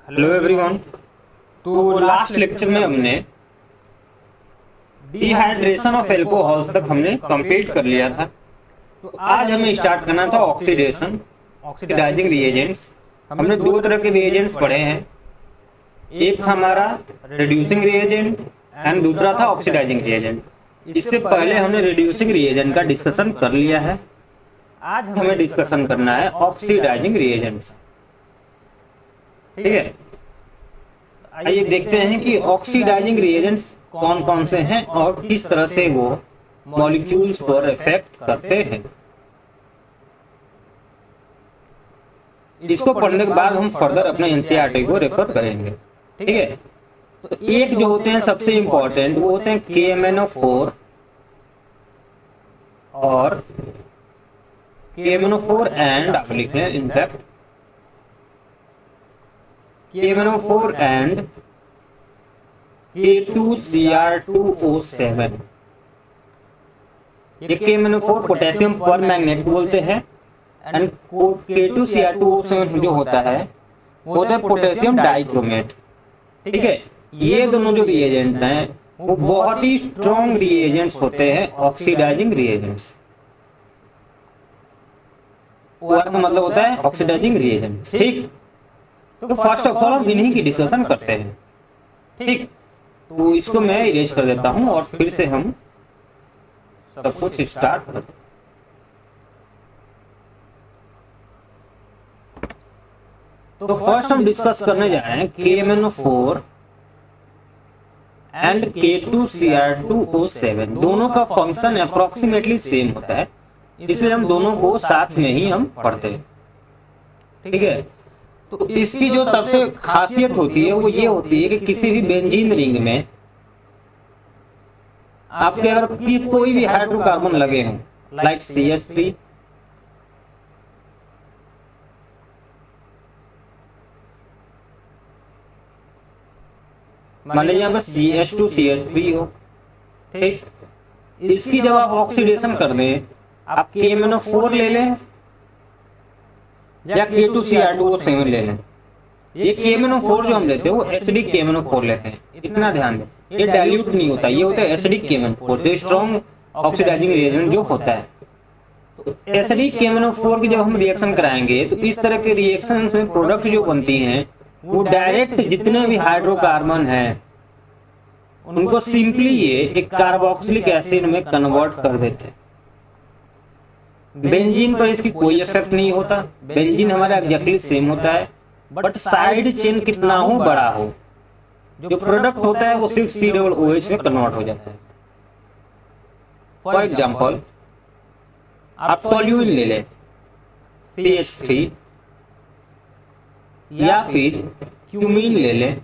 Hello everyone. तो last lecture में हमने डिहाइड्रेशन ऑफ अल्कोहल्स तक हमने कंप्लीट कर लिया था। तो आज हमें स्टार्ट करना था ऑक्सीडेशन, ऑक्सीडाइजिंग रिएजेंट्स। हमने दो तरह के रिएजेंट्स पढ़े हैं, एक था हमारा रिड्यूसिंग रिएजेंट एंड दूसरा था ऑक्सीडाइजिंग रिएजेंट। इससे पहले हमने रिड्यूसिंग रिएजेंट का डिस्कशन कर लिया है। आज हमें डिस्कशन करना है ऑक्सीडाइजिंग रिएजेंट्स। ठीक है, आइए देखते हैं कि ऑक्सीडाइजिंग रिएजेंट्स कौन कौन से हैं और किस तरह से वो मॉलिक्यूल्स पर इफेक्ट करते हैं। इसको पढ़ने के बाद हम फर्दर अपने एनसीईआरटी को रेफर करेंगे। ठीक है, तो एक जो होते हैं सबसे इंपॉर्टेंट वो होते हैं KMnO4 और KMnO4 एंड आप लिखते हैं इनफैक्ट KMnO4 एंड K2Cr2O7। ये KMnO4 पोटेशियम पर मैग्नेट बोलते हैं एंड K2Cr2O7 जो होता है वो होता है पोटेशियम डाइक्रोमेट। ठीक है, ये दोनों जो रिएजेंट हैं वो बहुत ही स्ट्रॉन्ग रिएजेंट्स होते हैं, ऑक्सीडाइजिंग रिएजेंट्स। OR का मतलब होता है ऑक्सीडाइजिंग रिएजेंट्स। ठीक, तो फर्स्ट ऑफ ऑल हम इन्हीं की डिस्कशन करते हैं। ठीक, तो इसको मैं इरेज कर देता हूं और फिर से हम सब कुछ स्टार्ट करते हैं। तो फर्स्ट हम डिस्कस करने जा रहे हैं KMnO4 एंड K2Cr2O7। दोनों का फंक्शन अप्रोक्सीमेटली सेम होता है, इसलिए हम दोनों को साथ में ही हम पढ़ते हैं। ठीक है, तो इसकी जो सबसे खासियत होती है वो ये होती है कि किसी भी बेंजीन रिंग में आपके अगर कोई भी हाइड्रोकार्बन लगे हों लाइक CH3 मान लीजिए यहाँ पर CH2 CH3 हो। ठीक, इसकी जब आप ऑक्सीडेशन कर दें, आप KMnO4 ले लें या K2Cr2O7 ले लें। ये KMnO4 जो हम लेते हैं वो एसिडिक KMnO4 लेते हैं, इतना ध्यान दें। ये डाइल्यूट नहीं होता, ये होता है एसिडिक KMnO4 जो स्ट्रॉन्ग ऑक्सीडाइजिंग रिएजेंट जो होता है। तो एसिडिक KMnO4 की जब हम रिएक्शन कराएंगे तो इस तरह के रिएक्शंस में प्रोडक्ट जो बनती हैं वो डायरेक्ट जितने भी हाइड्रोकार्बन हैं उनको सिंपली ये एक कार्बोक्सिलिक एसिड में कन्वर्ट कर देते हैं। बेंजीन पर इसकी कोई इफेक्ट नहीं होता, बेंजीन हमारा एग्जैक्टली सेम होता है, बट साइड चेन कितना हो बड़ा हो, जो प्रोडक्ट होता है वो सिर्फ COOH में कन्वर्ट हो जाता है। फॉर एग्जाम्पल आप टोल्यूइन ले लें CH3 या फिर क्यूमीन ले लें,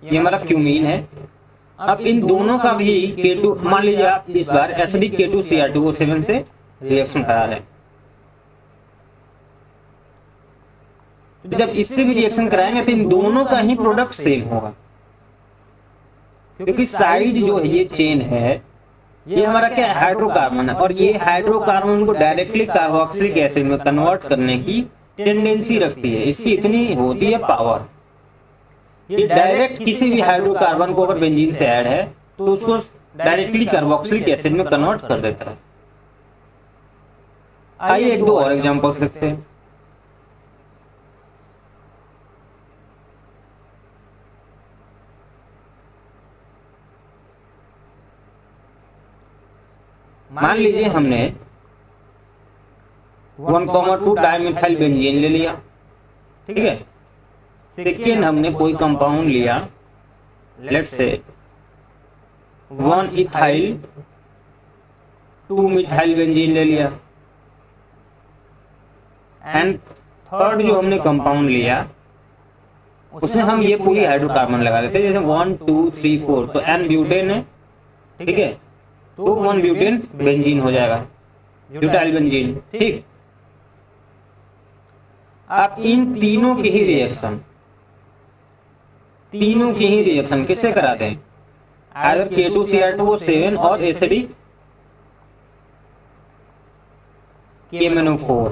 ये हमारा क्यूमीन है। अब इन दोनों का भी K2 मान लीजिए आप इस बार एसिडिक K2Cr2O7 से रिएक्शन करा रहे हैं, तो जब इससे भी रिएक्शन कराएंगे तो इन दोनों का ही प्रोडक्ट सेम होगा, क्योंकि साइड जो है ये चेन है ये हमारा क्या है हाइड्रोकार्बन है, और ये हाइड्रोकार्बन को डायरेक्टली कार्बोक्सिलिक एसिड में कन्वर्ट करने की टेंडेंसी रखती है, इसकी इतनी होती है पावर। ये डायरेक्ट किसी भी हाइड्रोकार्बन को अगर बेंजीन से ऐड है तो उसको डायरेक्टली कार्बोक्सिलिक एसिड में कन्वर्ट कर देता है। आइए एक दो और एग्जांपल्स देखते हैं। मान लीजिए हमने 1,2 डाइमिथाइल बेंजीन ले लिया। ठीक है, सेकेंड हमने कोई कंपाउंड लिया, let's say 1 ethyl 2 methyl benzene ले लिया, एंड थर्ड जो हमने कंपाउंड लिया उसमें हम ये पूरी हाइड्रोकार्बन लगा देते हैं, जैसे 1 2 3 4 तो N ब्यूटेन है। ठीक है, तो 1 ब्यूटेन बेंजीन हो जाएगा, ब्यूटाइल बेंजीन। ठीक, आप इन तीनों की ही रिएक्शन किससे कराते हैं, आइदर K2Cr2O7 और एसिडिक KMnO4।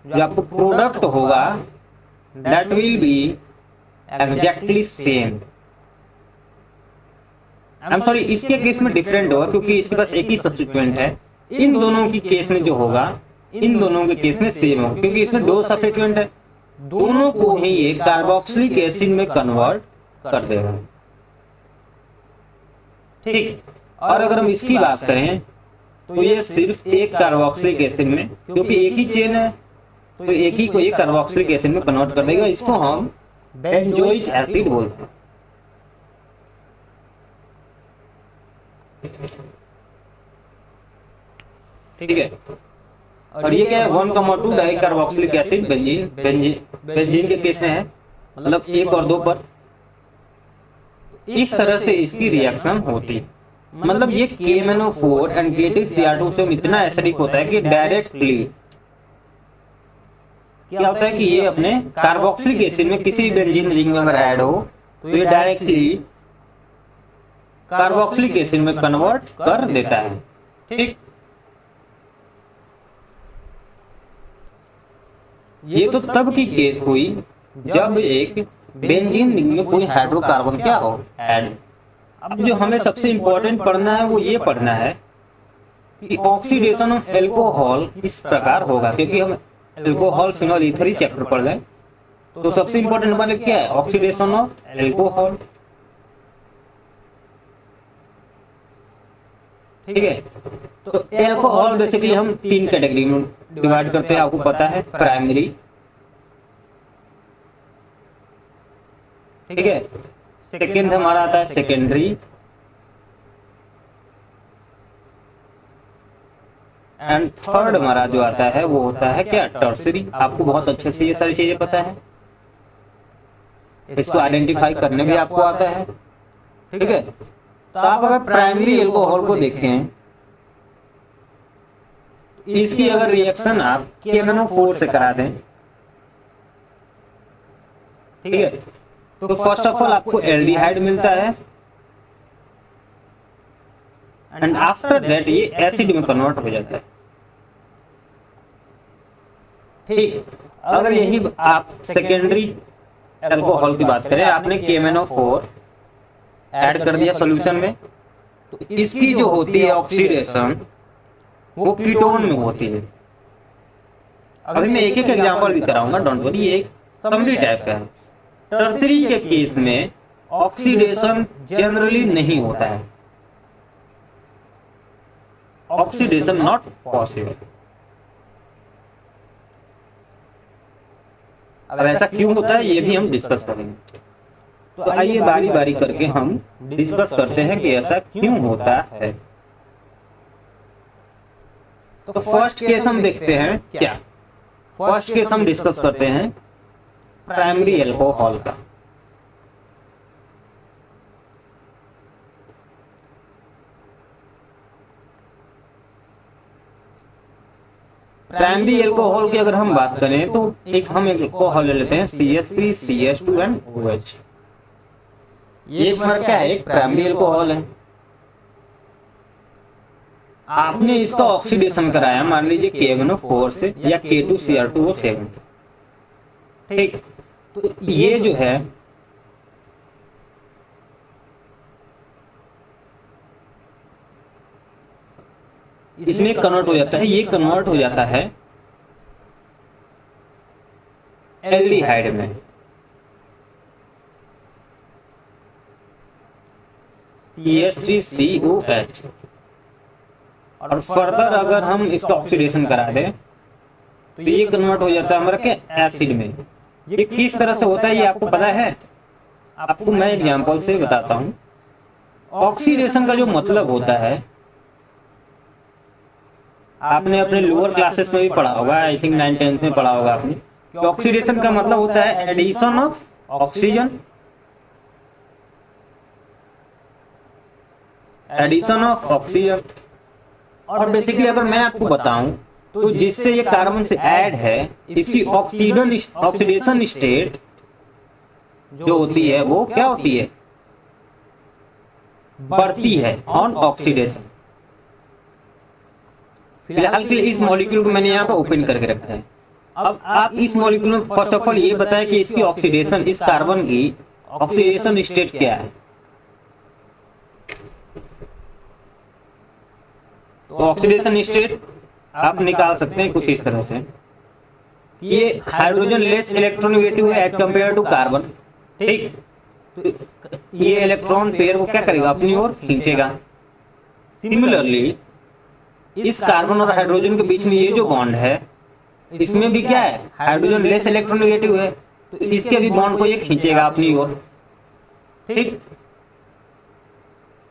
जो आपको प्रोडक्ट होगा that will be exactly same. I am sorry, इसके केस में डिफरेंट होगा क्योंकि इसके पास एक ही सब्स्टिट्यूएंट है। इन दोनों की केस में जो होगा, इन दोनों के केस में सेम होगा क्योंकि इसमें दो सब्स्टिट्यूएंट है, दोनों को ही ये कार्बोक्सिलिक एसिड में कन्वर्ट कर देगा। ठीक, और अगर हम इसकी बात करें तो ये सिर्फ एक कार्बोक्सिलिक एसिड में, क्योंकि एक ही चेन है तो एक ही को ये कार्बोक्सिलिक एसिड में कन्वर्ट कर देगा। इसको हम बेंजोइक एसिड बोलते हैं। ठीक है, और ये क्या है 1,2 di carboxylic acid benzene, benzene के केस में है, मतलब 1 और 2 पर। इस तरह से इसकी रिएक्शन होती, मतलब ये KMnO4 एंड K2Cr2 से इतना एसिडिक होता है कि डायरेक्टली क्या होता है कि ये अपने कार्बोक्सिलिक एसिड में किसी भी बेंजीन रिंग में अगर ऐड हो तो ये डायरेक्टली कार्बोक्सिलिक एसिड में कन्वर्ट कर देता है। ठीक, ये तो तब की केस हुई जब एक बेंजीन रिंग में कोई हाइड्रोकार्बन क्या हो, ऐड। अब जो हमें सबसे इंपॉर्टेंट पढ़ना है वो ये पढ़ना है कि ऑक्सीडेशन ऑफ एल्कोहल किस प्रकार होगा, क्योंकि हम एल्कोहल फिनॉल ईथर ही चैप्टर पढ़ गए। तो सबसे इंपॉर्टेंट हमारे क्या है, ऑक्सीडेशन ऑफ एल्कोहल। ठीक है, तो एल्कोहल बेसिकली हम 3 कैटेगरी में डिवाइड करते हैं, आपको पता है। प्राइमरी, ठीक है, सेकेंड हमारा आता है सेकेंडरी, एंड थर्ड हमारा जो आता है वो होता है क्या, टर्सरी। आपको बहुत अच्छे से ये सारी चीजें पता है, इसको आइडेंटिफाई करने भी आपको आता है। ठीक है, तो आप अगर प्राइमरी एल्कोहल को देखें, इसकी अगर रिएक्शन आप KMnO4 से करा दें, ठीक है, तो फर्स्ट ऑफ ऑल आपको एल्डिहाइड मिलता है एंड आफ्टर दैट ये एसिड में कन्वर्ट हो जाता है। ठीक, अगर यही आप सेकेंडरी एल्कोहल की बात करें, आपने KMnO4 ऐड कर दिया सॉल्यूशन में, तो इसकी जो होती है ऑक्सीडेशन वो कीटोन में होती है। अभी मैं एक एक एग्जांपल भी कराऊंगा, डोंट वरी, ये एक समरी टाइप का है। टर्सरी के केस में ऑक्सीडेशन जनरली नहीं होता है, ऑक्सीडेशन नॉट पॉसिबल। अब ऐसा क्यों होता है ये भी हम डिस्कस करेंगे। तो आइए बारी बारी करके हम डिस्कस करते हैं कि ऐसा क्यों होता है। तो फर्स्ट केस हम देखते हैं क्या, फर्स्ट केस हम डिस्कस करते हैं प्राइमरी एल्कोहल का। प्राइमरी एल्कोहल की अगर हम बात करें तो एक हम एल्कोहल ले लेते हैं CH3 CH2 एंड OH। ये हमारा क्या है, एक प्राइमरी एल्कोहल है। आपने इसका ऑक्सीडेशन कराया मान लीजिए KMnO4 से या K2Cr2O7 से। ठीक, तो ये जो है इसमें कन्वर्ट हो जाता है, ये कन्वर्ट हो जाता है एल्डिहाइड में। CH3COH। और फर्दर अगर हम इसका ऑक्सीडेशन करा दें तो ये कन्वर्ट हो जाता है हमारा क्या, एसिड में। ये किस तरह से होता है ये आपको पता है, आपको मैं एग्जांपल से बताता हूं। ऑक्सीडेशन का जो मतलब होता है आपने अपने लोअर क्लासेस में भी पढ़ा होगा, आई थिंक 9th 10th में पढ़ा होगा आपने, कि ऑक्सीडेशन का मतलब होता है addition of oxygen, addition of oxygen. और बेसिकली अगर मैं आपको बताऊं तो जिससे ये कार्बन से ऐड है, इसकी ऑक्सीडेशन स्टेट जो होती है वो क्या होती है, बढ़ती है ऑन ऑक्सीडेशन। फिलहाल के लिए इस मॉलिक्यूल को मैंने यहाँ पर ओपन करके रखा है। अब आप इस मॉलिक्यूल में फर्स्ट ऑफ ऑल ये बताएं कि इसकी ऑक्सीडेशन, इस कार्बन की ऑक्सीडेशन स्टेट क्या है। तो ऑक्सीडेशन स्टेट आप निकाल सकते हैं कुछ इस तरह से कि ये हाइड्रोजन लेस इलेक्ट्रोनेगेटिव है एज कंपेयर टू कार्बन। ठीक, तो ये इलेक्ट्रॉन पेयर को क्या करेगा, अपनी ओर खींचेगा। सिमिलरली इस कार्बन और हाइड्रोजन के बीच में ये जो बॉन्ड है, इसमें भी क्या है, हाइड्रोजन लेस इलेक्ट्रोनेगेटिव है, तो इसके भी बॉन्ड को ये खींचेगा अपनी ओर। ठीक,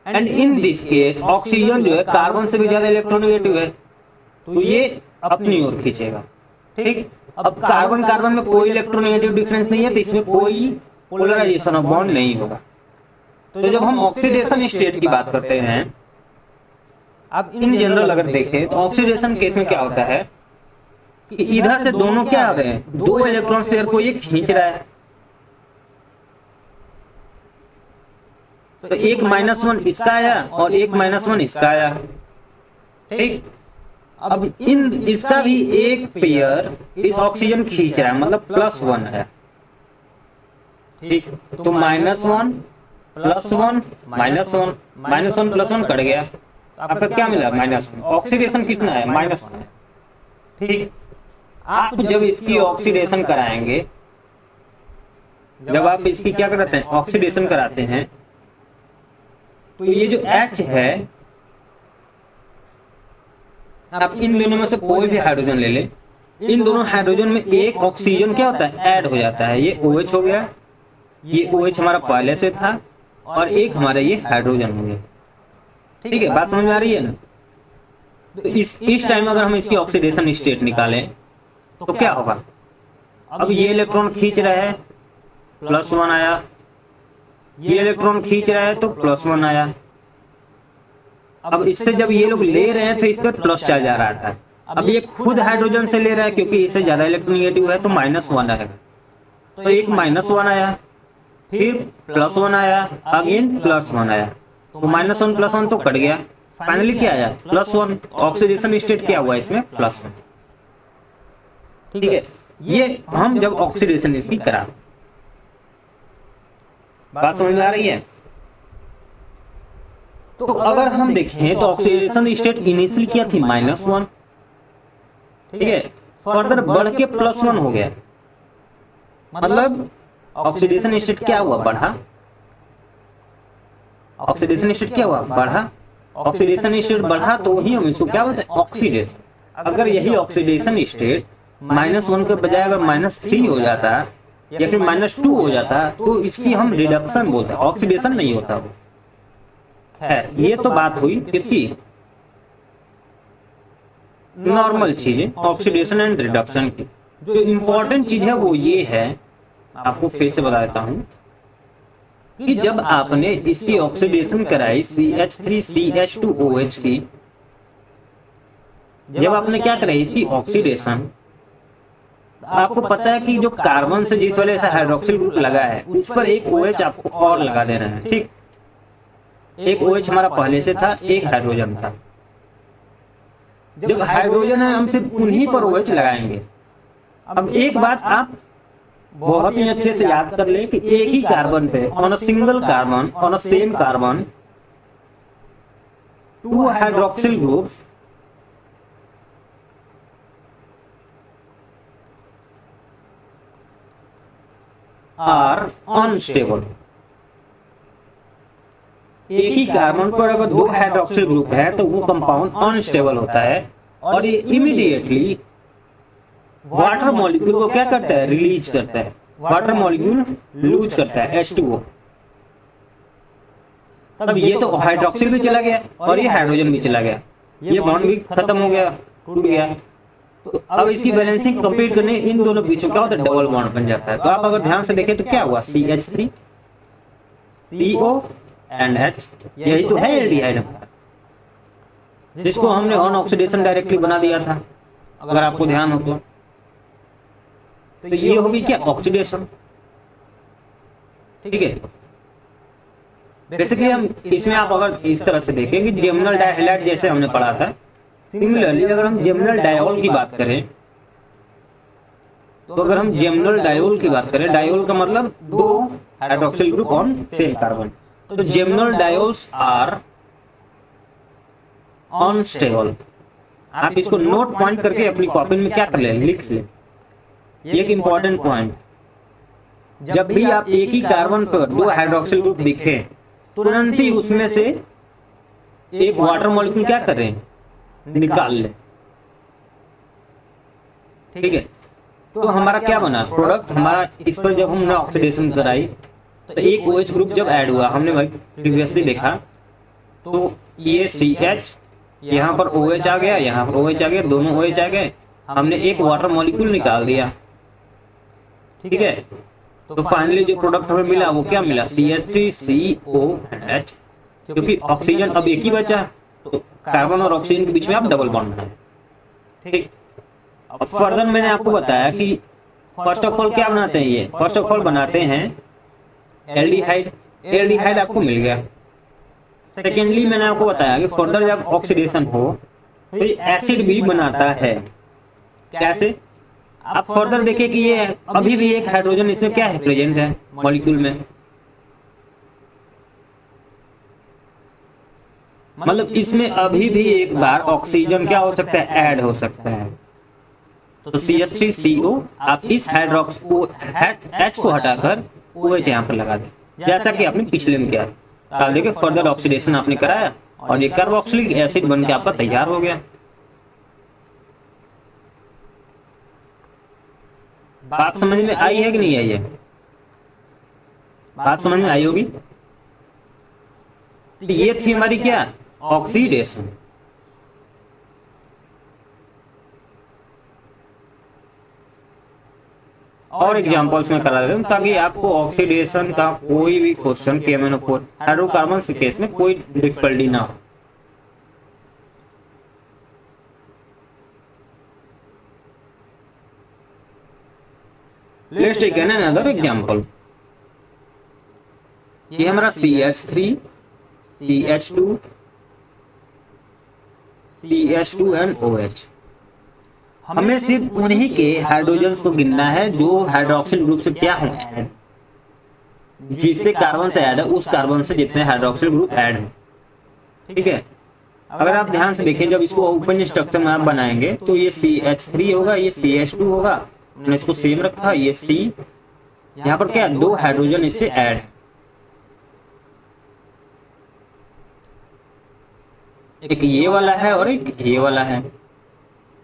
and in this case oxygen जो है कार्बन से भी ज्यादा इलेक्ट्रोनेगेटिव है, तो ये अपनी ओर खींचेगा। ठीक, अब कार्बन कार्बन में कोई इलेक्ट्रोनेगेटिव डिफरेंस नहीं है, तो इसमें कोई पोलराइजेशन ऑफ बॉन्ड नहीं होगा। तो जब हम ऑक्सीडेशन स्टेट की बात करते हैं, अब इन जनरल अगर देखें तो ऑक्सीडेशन केस में क्या होता है कि इधर से दोनों क्या आ रहे हैं, दो इलेक्ट्रॉन पेयर को ये खींच रहा है, तो एक -1 इसका आया और एक -1 इसका आया। ठीक, अब इन इसका भी एक पेयर इस ऑक्सीजन खींच रहा है, मतलब +1 है। ठीक, तो -1 +1 -1 +1 कट गया, आपका क्या मिला, -1। ऑक्सीडेशन कितना है, -1 है। ठीक, आप जब इसकी ऑक्सीडेशन कराएंगे, जब आप इसकी क्या कराते हैं, ऑक्सीडेशन कराते हैं, तो ये जो H है, आप इन दोनों में से कोई भी हाइड्रोजन ले ले, इन दोनों हाइड्रोजन में एक ऑक्सीजन क्या होता है, ऐड हो जाता है। ये OH हो गया, ये OH हमारा पहले से था, और एक हमारा ये हाइड्रोजन हो गया। ठीक है, बात समझ में आ रही है ना। तो इस टाइम अगर हम इसकी ऑक्सीडेशन स्टेट निकालें तो क्या होगा, अब ये इलेक्ट्रॉन खींच रहा है, +1 आया, ये इलेक्ट्रॉन खींच रहा है तो +1 आया। अब इससे जब ये लोग ले रहे हैं तो इस पर प्लस चार्ज जा रहा था। अब ये खुद हाइड्रोजन से ले रहा है क्योंकि इससे ज्यादा इलेक्ट्रोनेगेटिव है, तो -1 आएगा। तो एक -1 आया, फिर +1 आया, अगेन +1 आया, तो -1 +1 तो कट गया, फाइनली क्या आया, +1। ऑक्सीडेशन स्टेट क्या हुआ इसमें, +1। ठीक है, ये हम जब ऑक्सीडेशन इसकी करा, बात समझ में आ रही है। तो अगर हम देखें तो ऑक्सीडेशन स्टेट इनिशियली क्या थी, -1। ठीक है, फर्दर बढ़ के +1 हो गया, मतलब ऑक्सीडेशन स्टेट क्या हुआ, बढ़ा। ऑक्सीडेशन स्टेट क्या हुआ, बढ़ा। ऑक्सीडेशन स्टेट बढ़ा तो ही हम इसको क्या बोलते हैं, ऑक्सीडेशन। अगर यही ऑक्सीडेशन स्टेट -1 के बजाय अगर -3 हो जाता या फिर -2 हो जाता, तो इसकी हम रिडक्शन बोलते हैं, ऑक्सीडेशन नहीं होता वो। खैर, ये तो बात हुई किसकी, नॉर्मल चीजें, ऑक्सीडेशन एंड रिडक्शन की। जो इंपॉर्टेंट चीज है वो ये है, आपको फिर से बता देता हूं कि जब आपने इसकी ऑक्सीडेशन कराई CH3CH2OH की, जब आपने क्या कराई इसकी ऑक्सीडेशन, आपको पता है कि जो कार्बन से जिस वाले ऐसा हाइड्रोक्सिल ग्रुप लगा है, उस पर एक OH आपको और लगा देना है। ठीक, एक OH हमारा पहले से था, एक हाइड्रोजन था। जब हाइड्रोजन है हम सिर्फ उन्हीं पर OH लगाएंगे। अब एक बात आप बहुत ही अच्छे से याद कर ले कि एक ही कार्बन पे, on a single carbon, on a same carbon, 2 hydroxyl group are unstable. एक ही कार्बन पर अगर 2 हाइड्रोक्सिल ग्रुप है तो वो कंपाउंड अनस्टेबल होता है, और ये इमीडिएटली वाटर मॉलिक्यूल को क्या करता है, रिलीज करता है। वाटर मॉलिक्यूल लूज करता है H2O। तब ये तो हाइड्रोक्सिल भी चला गया और ये हाइड्रोजन भी चला गया, ये बॉन्ड भी खत्म हो गया, टूट गया। तो अब इसकी बैलेंसिंग कंप्लीट करने इन दोनों बीच में क्या होता है, डबल बॉन्ड बन जाता है। तो आप अगर ध्यान से देखें तो क्या हुआ, CH3 CO एंड H, यही तो है एल्डिहाइड हमारा, जिसको हमने ऑन ऑक्सीडेशन डायरेक्टली बना दिया था, अगर आपको ध्यान हो तो। तो ये होगी क्या, ऑक्सीडेशन। ठीक है, जैसे कि हम इसमें आप अगर इस तरह से देखें कि जेमिनल डाइहैलाइड जैसे हमने पढ़ा था, सिमिलरली अगर हम जेमिनल डायोल की बात करें तो अगर हम जेमनल डायोल की बात करें, डायोल का मतलब दो hydroxyl group on same carbon, तो जेमनल डायोल्स आर अनस्टेबल। आप इसको नोट पॉइंट करके अपनी कॉपी में क्या कर ले, लिख ले। ये एक इंपॉर्टेंट पॉइंट, जब भी आप एक ही कार्बन पर दो हाइड्रोक्सिल ग्रुप दिखे, तुरंत ही उसमें से एक वाटर मॉलिक्यूल क्या कर रहे हैं, निकाल ले। ठीक है, तो हमारा क्या बना प्रोडक्ट, हमारा इस पर जब हमने ऑक्सीडेशन कराई तो एक OH ग्रुप जब ऐड हुआ, हमने भाई प्रीवियसली देखा, तो ये CH, यहाँ पर OH आ गया, यहाँ पर OH आ गया, दोनों OH आ गए, हमने एक वाटर मॉलिक्यूल निकाल दिया। ठीक है, तो फाइनली जो प्रोडक्ट हमें मिला वो क्या मिला, CH3COH, क्योंकि ऑक्सीजन अब एक ही बचा, तो कार्बन और ऑक्सीजन के बीच में आप डबल बॉन्ड बनाए। ठीक, अब फर्दर मैंने आपको बताया कि फर्स्ट ऑफ ऑल क्या बनाते हैं, ये फर्स्ट ऑफ ऑल बनाते हैं एल्डिहाइड। एल्डिहाइड आपको मिल गया। सेकेंडली मैंने आपको बताया कि फर्दर जब ऑक्सीडेशन हो तो ये एसिड भी बनाता है। कैसे, आप फर्दर देखिए कि ये अभी भी एक हाइड्रोजन इसमें क्या है, प्रेजेंट है मॉलिक्यूल में, मतलब इसमें अभी भी एक बार ऑक्सीजन क्या हो सकता है, ऐड हो सकता है। तो CH3CO आप इस हाइड्रोक्स को H को हटाकर OH यहाँ पर लगा दें, जैसा कि आपने पिछले में किया। तो देखिए फर्दर ऑक्सीडेशन आपने कराया और ये कार्बोक्सिलिक एसिड बनके आपका तैयार हो गया। बात समझ में आई है कि नहीं आई है, बात समझ में आई होगी। तो ये थी हमारी क्या, ऑक्सीडेशन। और एग्जांपल्स में करा देता हूं ताकि आपको ऑक्सीडेशन का कोई भी क्वेश्चन KMnO4 हाइड्रोकार्बन्स के केस में कोई डिफिकल्टी ना हो। Let's take an another example. ये हमारा CH3 CH2 CH2 and OH। हमें सिर्फ उन्हीं के हाइड्रोजन को गिनना है जो हाइड्रोक्सिल ग्रुप से क्या है ऐड, जिससे कार्बन से ऐड है उस कार्बन से जितने हाइड्रोक्सिल ग्रुप ऐड है। ठीक है, अगर आप ध्यान से देखें जब इसको ओपन स्ट्रक्चर में आप बनाएंगे तो ये CH3 होगा, ये CH2 होगा, मैंने इसको सेम रखा, ये C, यहाँ पर क्या दो हाइड्रोजन इससे ऐड है, एक ये वाला है और एक ये वाला है।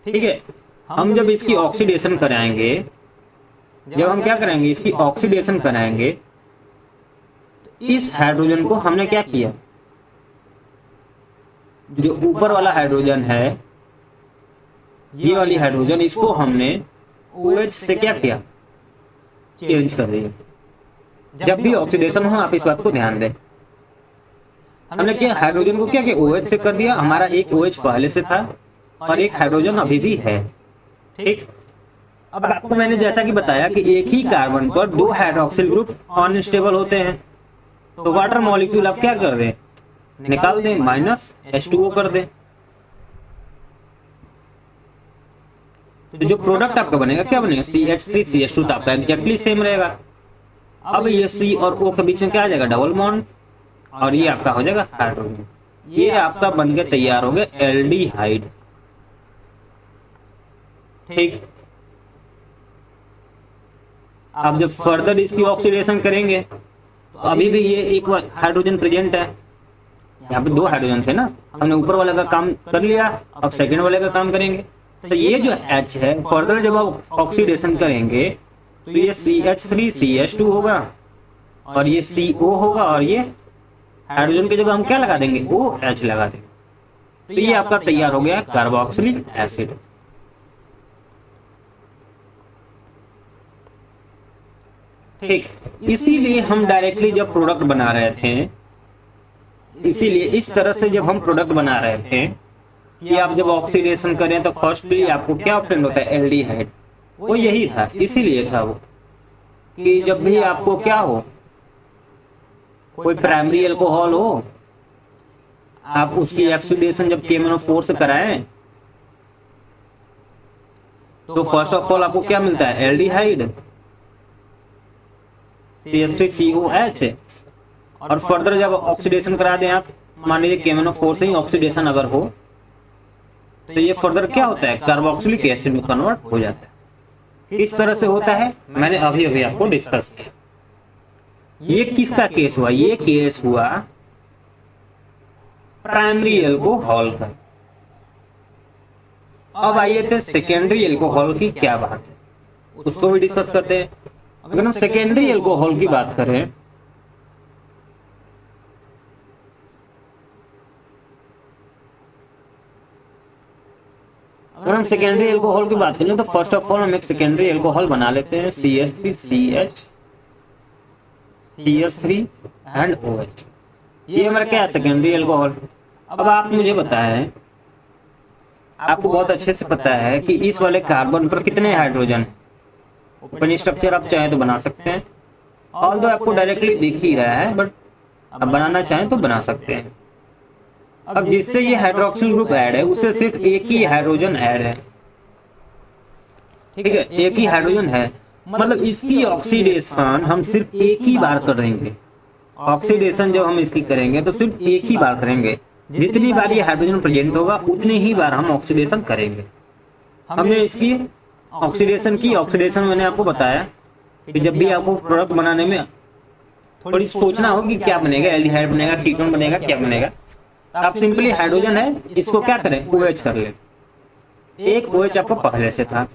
ठीक है, हम जब इसकी ऑक्सीडेशन कराएंगे, जब हम क्या करेंगे इसकी ऑक्सीडेशन कराएंगे, इस हाइड्रोजन को हमने क्या किया, जो ऊपर वाला हाइड्रोजन है ये वाली हाइड्रोजन, इसको हमने OH से क्या किया, चेंज कर दिया। जब भी ऑक्सीडेशन हो आप इस बात को ध्यान दें। हमने क्या हाइड्रोजन को क्या किया, OH से कर दिया, हमारा एक OH पहले से था और एक हाइड्रोजन अभी भी है। ठीक, अब आपको मैंने जैसा कि बताया कि एक ही कार्बन पर दो हाइड्रोक्सिल ग्रुप अनस्टेबल होते हैं, तो वाटर मॉलिक्यूल आप क्या कर दें, निकाल दें, -H2O कर दें। तो जो प्रोडक्ट आपका बनेगा क्या बनेगा, CH3 CH2, तो आपका एग्जैक्टली सेम रहेगा। अब ये C और O के बीच में क्या आ जाएगा, डबल बॉन्ड, और ये आपका हो जाएगा हाइड्रोजन। ये आपका बनके तैयार हो गया एल्डिहाइड। ठीक, आप जब फर्दर इसकी ऑक्सीडेशन करेंगे तो अभी भी ये एक हाइड्रोजन प्रेजेंट है, यहाँ पे दो हाइड्रोजन थे ना, हमने ऊपर वाले का काम कर लिया, अब सेकंड वाले का काम करेंगे। तो ये जो H है फर्दर जब आप ऑक्सीडेशन करेंगे तो ये CH3 CH2 होगा और ये CO होगा, और ये हाइड्रोजन की जगह हम क्या लगा देंगे, OH लगा देंगे। तो ये आपका तैयार हो गया कार्बोक्सिलिक एसिड। ठीक, इसीलिए हम डायरेक्टली जब प्रोडक्ट बना रहे थे, इसीलिए इस तरह से जब हम प्रोडक्ट बना रहे थे कि आप जब ऑक्सीडेशन करें तो फर्स्टली आपको क्या ऑप्शन होता है, एल्डिहाइड। वो यही था, इसीलिए था वो कि जब भी आपको क्या हो, कोई प्राइमरी अल्कोहल हो, आप उसकी ऑक्सीडेशन जब KMnO4 से कराएं तो फर्स्ट ऑफ ऑल आपको क्या मिलता है, एल्डिहाइड CH3COH। और फर्दर जब ऑक्सीडेशन करा दें आप, मान लीजिए KMnO4 से ही ऑक्सीडेशन अगर हो तो ये फर्दर क्या होता है, कार्बोक्सिलिक एसिड में कन्वर्ट हो जाता है। किस तरह से होता है मैंने अभी अभी आपको डिस्कस किया। ये किसका केस हुआ, ये केस हुआ प्राइमरी एल्कोहल का। अब आइए थे सेकेंडरी एल्कोहल की क्या बात है, उसको भी डिस्कस करते हैं। अगर हम सेकेंडरी एल्कोहल की बात करें, अगर हम सेकेंडरी एल्कोहल की बात करें तो फर्स्ट ऑफ ऑल हम एक सेकेंडरी एल्कोहल बना लेते हैं CH3CH CH3 एंड OH। ये हमारा क्या है, सेकेंडरी एल्कोहल। अब आप मुझे बताएं, आपको बहुत अच्छे से पता है कि इस वाले कार्बन पर कितने हाइड्रोजन है। ओपन स्ट्रक्चर आप चाहें तो बना सकते हैं, ऑल्दो आपको डायरेक्टली दिख ही रहा है, बट आप बनाना चाहें तो बना सकते हैं। अब जिससे ये हाइड्रोक्सिल ग्रुप ऐड है उससे सिर्फ एक ही हाइड्रोजन ऐड है, ठीक है, एक ही हाइड्रोजन है। मतलब इसकी ऑक्सीडेशन हम सिर्फ एक ही बार कर देंगे। ऑक्सीडेशन जब हम इसकी करेंगे तो सिर्फ एक ही बार करेंगे। जितनी बार ये हाइड्रोजन प्रेजेंट होगा उतनी ही बार हम ऑक्सीडेशन करेंगे। हमने इसकी ऑक्सीडेशन की, ऑक्सीडेशन मैंने आपको बताया कि जब भी आपको प्रोडक्ट बनाने में थोड़ी सोचना हो कि क्या बनेगा, एल्डिहाइड बनेगा, कीटोन बनेगा, क्या बनेगा, तो आप सिंपली हाइड्रोजन है इसको क्या करें, OH कर ले। एक OH आपको पहले से था,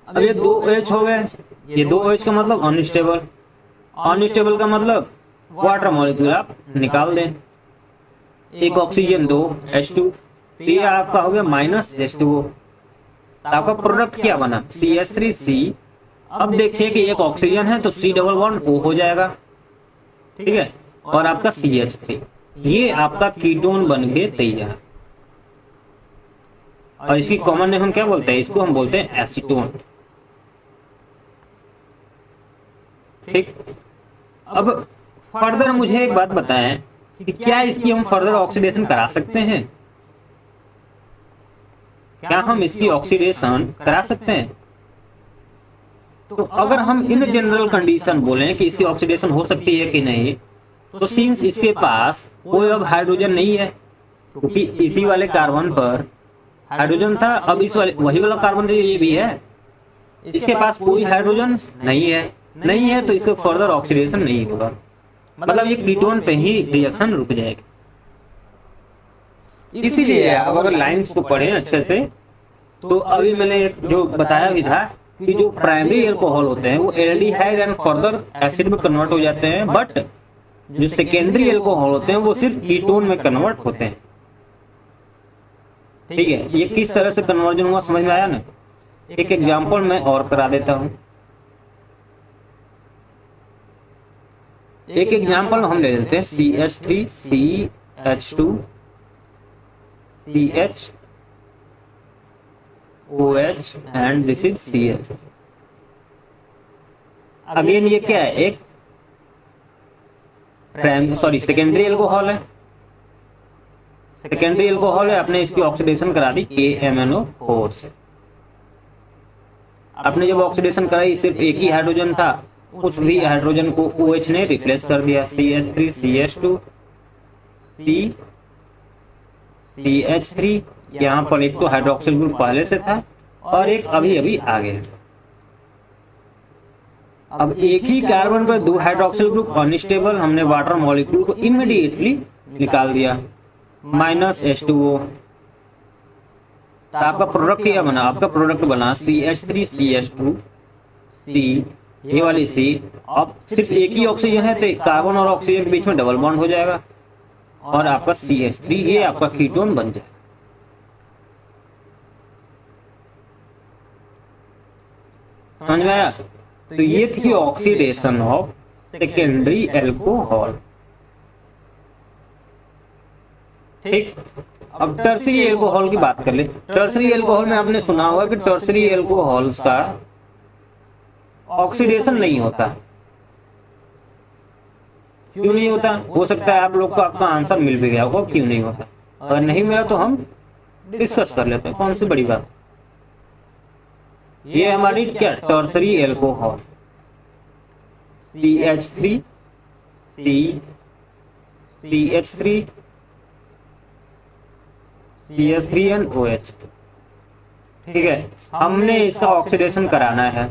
अब ये 2 OH हो गए। ये 2 OH का मतलब अनस्टेबल, अनस्टेबल का मतलब वाटर मॉलिक्यूल आप निकाल दें। एक ऑक्सीजन 2 H2, तो ये आपका हो गया -H2O। तो आपका प्रोडक्ट क्या बना, CH3C। अब देखिए कि एक ऑक्सीजन है तो C डबल बॉन्ड O हो जाएगा, ठीक है, और आपका CH3, ये आपका कीटोन बन के तैयार। और इसकी कॉमन नेम हम क्या बोलते हैं, इसको हम बोलते हैं एसीटोन, ठीक। अब फर्दर मुझे एक बात बताएं कि क्या इसकी हम फर्दर ऑक्सीडेशन करा सकते हैं, क्या हम इसकी ऑक्सीडेशन करा सकते हैं। तो अगर हम इन जनरल कंडीशन बोलें कि इसकी ऑक्सीडेशन हो सकती है कि नहीं, तो सिंस इसके पास कोई अब हाइड्रोजन नहीं है, क्योंकि इसी वाले कार्बन पर हाइड्रोजन था, अब इस वाले वही वाला कार्बन जो ये भी है, इसके पास कोई हाइड्रोजन नहीं है, तो इसको फर्दर ऑक्सीडेशन नहीं होगा। मतलब ये कीटोन पे ही रिएक्शन रुक जाएगी। इसीलिए अगर लाइंस को पढ़ें अच्छे से, तो अभी मैंने जो बताया भी था कि जो प्राइमरी एल्कोहल होते हैं वो एल्डिहाइड एंड फर्दर एसिड में कन्वर्ट हो जाते हैं, बट जो सेकेंडरी एल्कोहल होते हैं वो सिर्फ कीटोन में कन्वर्ट होते हैं, ठीक है। ये किस तरह से कन्वर्जन हुआ समझ में आया ना। एक एग्जांपल मैं और करा देता हूं। एक एग्जांपल हम ले लेते हैं CH3CH2 CHOH and this is CH। Again ये क्या है, एक सेकेंडरी एल्कोहल है, सेकेंडरी एल्कोहल है, आपने इसकी ऑक्सीडेशन करा दी KMnO4 से। आपने जब ऑक्सीडेशन कराई सिर्फ एक ही हाइड्रोजन था, उस भी हाइड्रोजन को OH ने रिप्लेस कर दिया, CH3CH2 CH3। यहाँ पर एक तो हाइड्रोक्सिल ग्रुप पहले से था और एक अभी अभी आ गया। अब एक ही कार्बन पर 2 हाइड्रोक्सिल ग्रुप अनस्टेबल, हमने वाटर मॉलिक्यूल को इमीडिएटली निकाल दिया, -H2O। तो आपका प्रोडक्ट क्या बना, आपका प्रोडक्ट बना CH3CH2 C, ये वाली C। अब सिर्फ एक ही ऑक्सीजन है तो कार्बन और ऑक्सीजन के बीच में डबल बॉन्ड हो जाएगा और आपका CH3, ये आपका कीटोन बन जाएगा। समझ में आया। तो ये थी ऑक्सीडेशन ऑफ सेकेंडरी एल्कोहल, ठीक। अब टर्सरी एल्कोहल की बात कर ले। टर्सरी एल्कोहल में आपने सुना होगा कि टर्सरी एल्कोहल्स का ऑक्सीडेशन नहीं होता। क्यों नहीं होता, हो सकता है आप लोग को आपका आंसर मिल भी गया होगा क्यों नहीं होता। अगर नहीं मिला तो हम डिस्कस कर लेते हैं, कौन सी बड़ी बात। ये हमारी क्या tertiary alcohol CH3 C CH3 CH3 OH। ठीक है, हमने इसका ऑक्सीडेशन कराना है।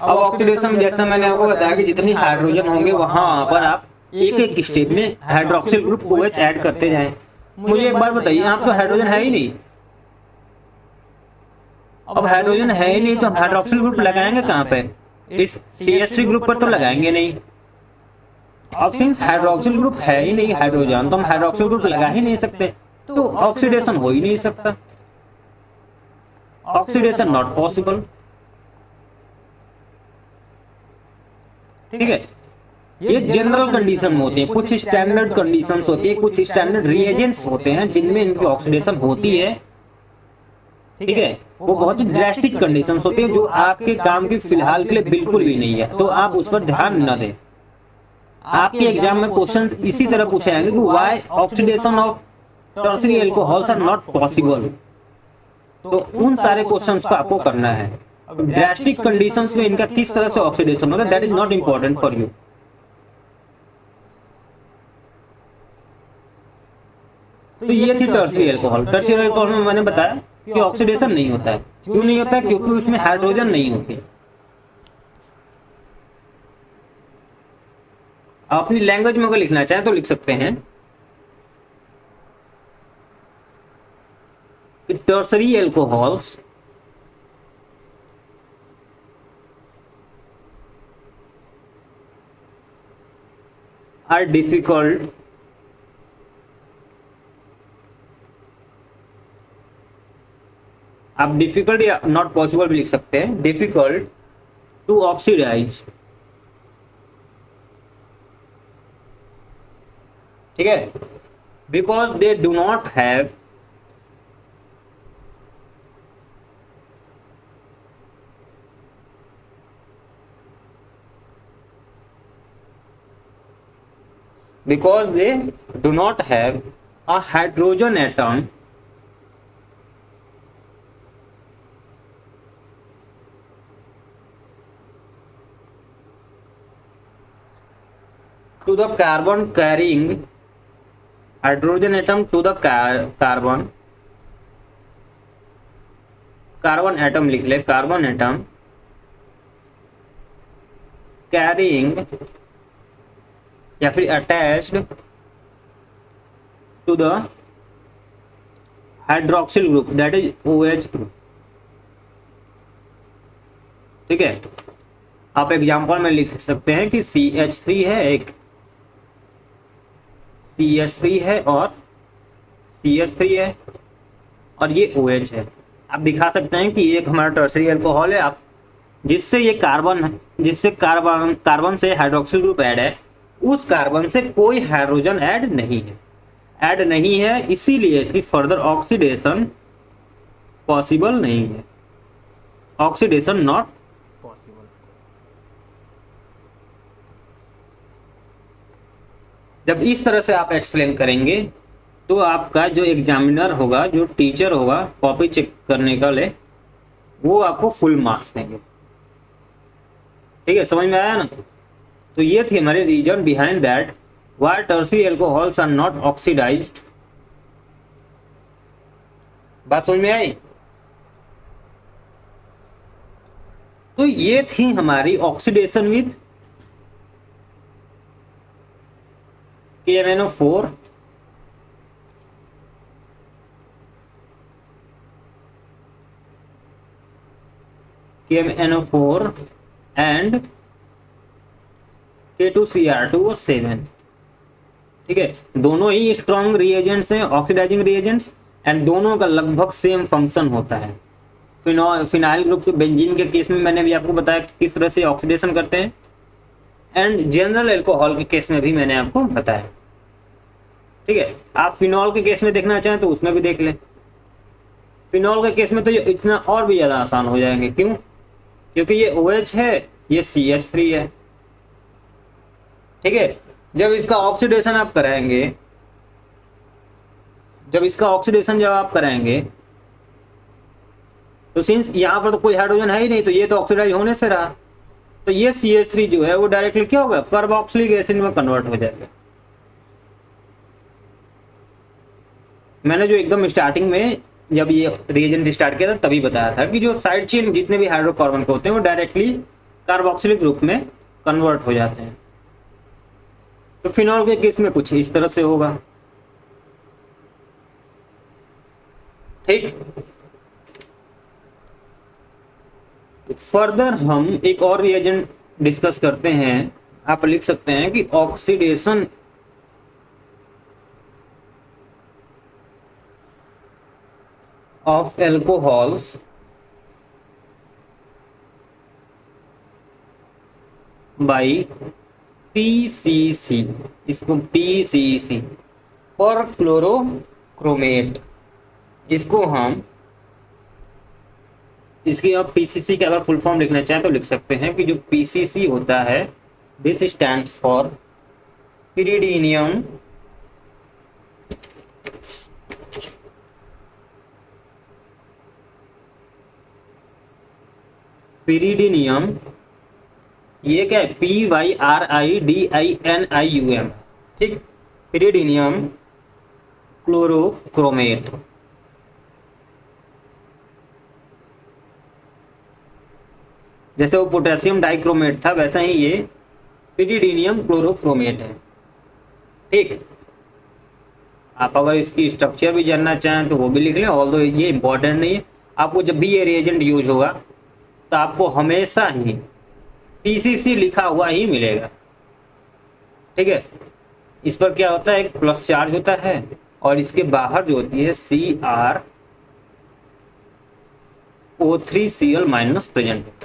अब ऑक्सीडेशन जैसा मैंने आपको बताया कि जितनी हाइड्रोजन होंगे वहां पर आप एक एक स्टेप में हाइड्रोक्सिल ग्रुप OH ऐड करते जाएं। मुझे एक बार बताइए, यहाँ तो हाइड्रोजन है ही नहीं। अब हाइड्रोजन है ही नहीं तो हम हाइड्रोक्सिल ग्रुप लगाएंगे कहाँ पे? इस CH3 ग्रुप पर तो लगाएंगे नहीं। अब सिंस हाइड्रोक्सिल ग्रुप है ही नहीं हाइड्रोजन, तो हम हाइड्रोक्सिल ग्रुप लगा ही नहीं सकते, तो ऑक्सीडेशन हो ही नहीं सकता। Oxidation not possible. ठीक है, ये जनरल कंडीशन होती है, कुछ स्टैंडर्ड कंडीशंस होती है, कुछ स्टैंडर्ड रिएजेंट्स होते हैं जिनमें इनकी ऑक्सीडेशन होती है। ठीक है, वो बहुत ही ड्रास्टिक कंडीशंस होती है जो आपके काम की फिलहाल के लिए बिल्कुल भी नहीं है, तो आप उस पर ध्यान न दें। आपके एग्जाम में क्वेश्चंस इसी तरह पूछे जाएंगे कि why oxidation of tertiary alcohols are not possible, तो उन सारे क्वेश्चंस को आपको करना है। ड्रास्टिक कंडीशंस में इनका किस तरह से ऑक्सीडेशन होगा, that is not important for you. तो ये थी टर्शियरी अल्कोहल। टर्शियरी अल्कोहल में मैंने बताया कि ऑक्सीडेशन नहीं होता है। क्यों नहीं होता है? क्योंकि उसमें हाइड्रोजन नहीं होती। आप अपनी लैंग्वेज में अगर लिखना चाहें तो लिख सकते हैं कि टर्शियरी अल्कोहल्स आर डिफिकल्ट आप डिफिकल्ट या नॉट पॉसिबल भी लिख सकते हैं, डिफिकल्ट टू ऑक्सीडाइज। ठीक है, because they do not have because they do not have a hydrogen atom to the carbon carrying hydrogen atom to the carbon atom लिख ले, कार्बन एटम कैरिंग या फिर attached to the hydroxyl group that is OH group. ठीक है, आप example में लिख सकते हैं कि CH3 है, एक CH3 है और CH3 है और ये OH है। आप दिखा सकते हैं कि ये एक हमारा टर्शियरी अल्कोहल है, आप जिससे ये कार्बन से हाइड्रोक्सिल ग्रुप ऐड है, उस कार्बन से कोई हाइड्रोजन ऐड नहीं है, इसीलिए इसकी फर्दर ऑक्सीडेशन पॉसिबल नहीं है। Oxidation not possible. जब इस तरह से आप एक्सप्लेन करेंगे तो आपका जो एग्जामिनर होगा, जो टीचर होगा कॉपी चेक करने का ले, वो आपको फुल मार्क्स देंगे। ठीक है, समझ में आया ना? तो ये थी हमारे reason behind that why tertiary alcohols are not oxidised. बात समझ में आई? तो ये थी हमारी oxidation with KMnO4 and K2Cr2O7। ठीक है, दोनों ही स्ट्रॉन्ग रिएजेंट्स हैं, ऑक्सीडाइजिंग रिएजेंट्स, एंड दोनों का लगभग सेम फंक्शन होता है। फिनाइल ग्रुप के बेंजीन के केस में मैंने भी आपको बताया किस तरह से ऑक्सीडेशन करते हैं, एंड जनरल अल्कोहल के केस में भी मैंने आपको बताया। ठीक है, आप फिनॉल के केस में देखना चाहें तो उसमें भी देख लें। फिनॉल के केस में तो ये इतना और भी ज्यादा आसान हो जाएंगे। क्यों? क्योंकि ये OH है, ये CH3 है। ठीक है, जब इसका ऑक्सीडेशन आप कराएंगे जब इसका ऑक्सीडेशन जब आप कराएंगे तो सिंस यहाँ पर तो कोई हाइड्रोजन है ही नहीं, तो ये तो ऑक्सीडाइज होने से रहा, तो ये CH3 जो है वो डायरेक्टली क्या होगा, कार्बोक्सिलिक एसिड में कन्वर्ट हो जाएगा। मैंने जो एकदम स्टार्टिंग में जब ये रिएजेंट स्टार्ट किया था तभी बताया था कि जो साइड चेन जितने भी हाइड्रोकार्बन के होते हैं वो डायरेक्टली कार्बोक्सिलिक ग्रुप में कन्वर्ट हो जाते हैं। तो फिनॉल के केस में कुछ इस तरह से होगा। ठीक, फर्दर हम एक और रिएजेंट डिस्कस करते हैं। आप लिख सकते हैं कि oxidation of alcohols by PCC, इसको PCC और क्लोरोक्रोमेट, इसको हम इसकी आप PCC के अगर फुल फॉर्म लिखना चाहें तो लिख सकते हैं कि जो PCC होता है दिस स्टैंड्स फॉर पिरिडीनियम ये क्या है, PYRIDINIUM, ठीक, पिरिडीनियम क्लोरोक्रोमेट। जैसे वो पोटेशियम डाइक्रोमेट था वैसा ही ये पिरिडीनियम क्लोरोक्रोमेट है। ठीक, आप अगर इसकी स्ट्रक्चर भी जानना चाहें तो वो भी लिख लें, ऑल्दो ये इंपॉर्टेंट नहीं है। आपको जब भी ये रिएजेंट यूज होगा तो आपको हमेशा ही PCC लिखा हुआ ही मिलेगा। ठीक है, इस पर क्या होता है, एक प्लस चार्ज होता है और इसके बाहर जो होती है CrO3Cl माइनस प्रेजेंट होता है।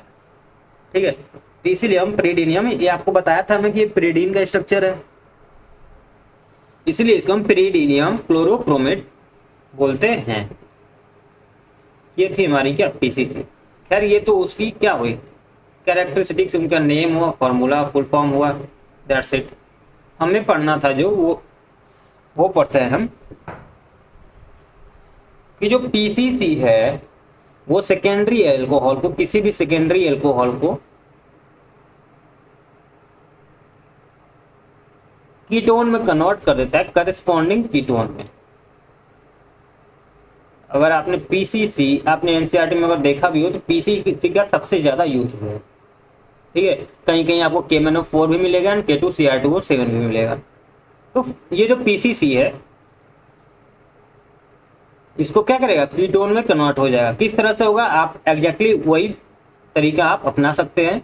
ठीक है, तो इसीलिए हम पिरिडीनियम, ये आपको बताया था हमें कि ये पिरिडीन का स्ट्रक्चर है, इसलिए इसको हम पिरिडीनियम क्लोरोक्रोमेट बोलते हैं। ये थी हमारी क्या PCC। खैर ये तो उसकी क्या हुई कैरेक्टरिस्टिक्स, उनका नेम हुआ, फॉर्मूला, फुल फॉर्म हुआ, दैट्स इट। हमें पढ़ना था जो वो पढ़ते हैं हम कि जो PCC है वो सेकेंडरी एल्कोहल को, किसी भी सेकेंडरी एल्कोहल को कीटोन में कन्वर्ट कर देता है, करेस्पॉन्डिंग कीटोन में। अगर आपने PCC आपने NCERT में अगर देखा भी हो तो PCC का सबसे ज्यादा यूज हुआ है। ठीक है, कहीं कहीं आपको KMnO4 भी मिलेगा एंड K2Cr2O7 भी मिलेगा। तो ये जो PCC है इसको क्या करेगा, कीटोन में कन्वर्ट हो जाएगा। किस तरह से होगा, आप एग्जैक्टली वही तरीका आप अपना सकते हैं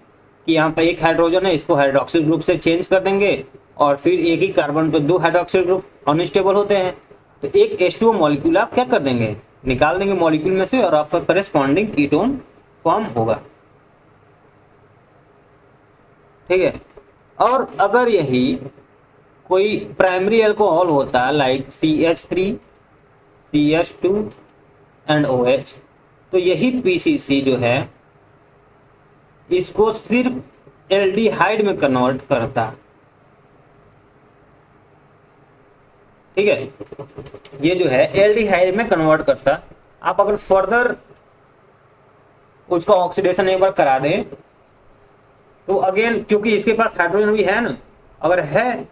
कि यहाँ पर एक हाइड्रोजन है, इसको हाइड्रोक्सिल ग्रुप से चेंज कर देंगे और फिर एक ही कार्बन पे दो हाइड्रोक्सिल ग्रुप अनस्टेबल होते हैं, तो एक H2O मॉलिक्यूल आप क्या कर देंगे, निकाल देंगे मॉलिक्यूल में से और आपका करेस्पॉन्डिंग कीटोन फॉर्म होगा। ठीक है, और अगर यही कोई प्राइमरी अल्कोहल होता है like CH3 CH2 and OH, तो यही PCC जो है इसको सिर्फ एल्डिहाइड में कन्वर्ट करता। ठीक है, ये जो है एल्डिहाइड में कन्वर्ट करता। आप अगर फर्दर उसका ऑक्सीडेशन एक बार करा दें तो अगेन, क्योंकि इसके पास हाइड्रोजन भी है ना, अगर है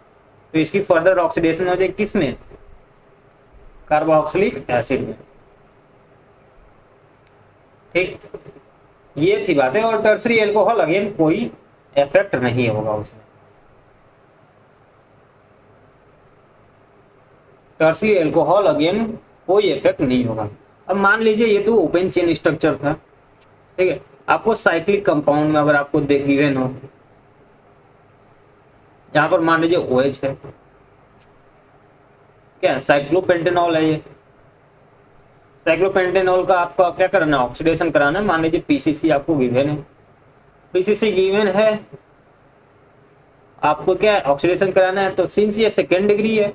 तो इसकी फर्दर ऑक्सीडेशन हो जाए किस में, कार्बोक्सिलिक एसिड में। ठीक, ये थी बातें। और टर्सरी एल्कोहल अगेन कोई इफेक्ट नहीं होगा उसमें, टर्सरी एल्कोहल अगेन कोई इफेक्ट नहीं होगा। अब मान लीजिए ये तो ओपन चेन स्ट्रक्चर था। ठीक है, आपको साइक्लिक कंपाउंड में अगर आपको गिवन हो, यहाँ पर मान लीजिए OH है, क्या साइक्लोपेंटेनॉल है, ये साइक्लोपेंटेनॉल का आपको क्या करना है, ऑक्सीडेशन कराना है। मान लीजिए PCC आपको गिवन है, PCC गिवन है, आपको क्या ऑक्सीडेशन कराना है। तो सिंस ये सेकेंड डिग्री है,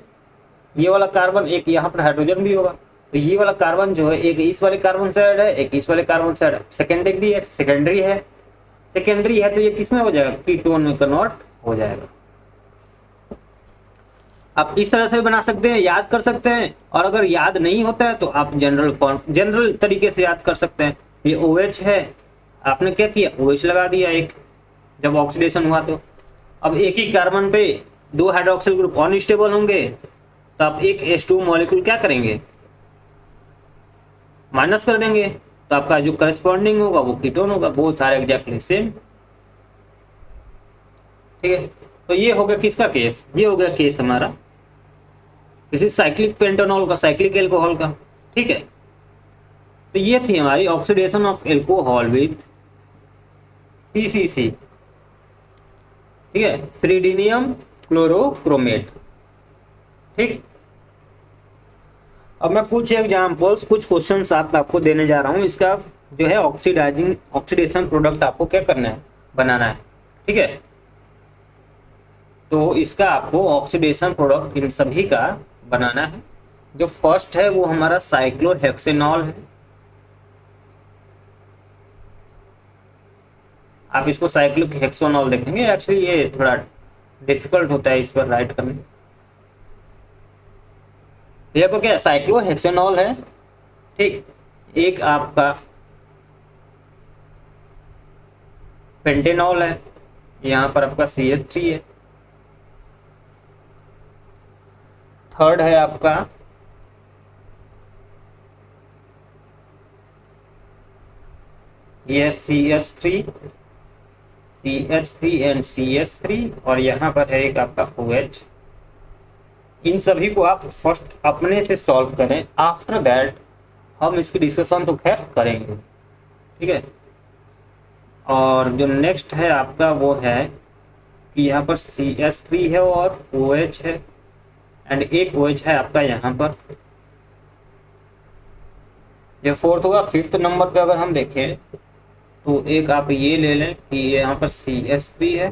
ये वाला कार्बन, एक यहाँ पर हाइड्रोजन भी होगा, तो ये वाला कार्बन जो है एक इस वाले कार्बन साइड है, एक इस वाले कार्बन साइड है, सेकेंड डिग्री है, सेकेंडरी है तो ये किस में हो जाएगा, कीटोन में कन्वर्ट हो जाएगा। आप इस तरह से भी बना सकते हैं, याद कर सकते हैं, और अगर याद नहीं होता है तो आप जनरल तरीके से याद कर सकते हैं। ये OH है, आपने क्या किया, OH लगा दिया एक, जब ऑक्सीडेशन हुआ तो। अब एक ही कार्बन पे 2 हाइड्रोक्सिल ग्रुप अनस्टेबल होंगे, तो आप एक H2 मॉलिक्यूल क्या करेंगे, माइनस कर देंगे, तो आपका जो करस्पॉन्डिंग होगा वो कीटोन होगा। Both are exactly same. ठीक है, तो ये हो गया किसका केस, ये हो गया केस हमारा किसी साइक्लिक पेंटानॉल का, साइक्लिक एल्कोहल का। ठीक है, तो ये थी हमारी oxidation of alcohol with PCC। ठीक है, प्रीडिनियम क्लोरोक्रोमेट। ठीक, अब मैं कुछ एग्जांपल्स, कुछ क्वेश्चंस आपको देने जा रहा हूँ। इसका जो है ऑक्सीडेशन प्रोडक्ट आपको क्या करना है, बनाना है। ठीक है, तो इसका आपको ऑक्सीडेशन प्रोडक्ट इन सभी का बनाना है। जो फर्स्ट है वो हमारा साइक्लोहेक्सेनॉल है। आप इसको साइक्लोहेक्सेनॉल देखेंगे, एक्चुअली ये थोड़ा डिफिकल्ट होता है इस पर राइट करने। ये आपको क्या साइक्लोहेक्सेनॉल है। ठीक, एक आपका पेंटेनॉल है, यहाँ पर आपका CH3 है। थर्ड है आपका ये CH3 एंड CH3, और यहाँ पर है एक आपका OH। इन सभी को आप फर्स्ट अपने से सॉल्व करें, आफ्टर दैट हम इसकी डिस्कशन तो खैर करेंगे। ठीक है, और जो नेक्स्ट है आपका वो है कि यहाँ पर CH3 है और OH है, एंड एक OH है आपका यहाँ पर। ये फोर्थ होगा। फिफ्थ नंबर पे अगर हम देखें तो एक आप ये ले लें कि यहाँ पर CH3 है,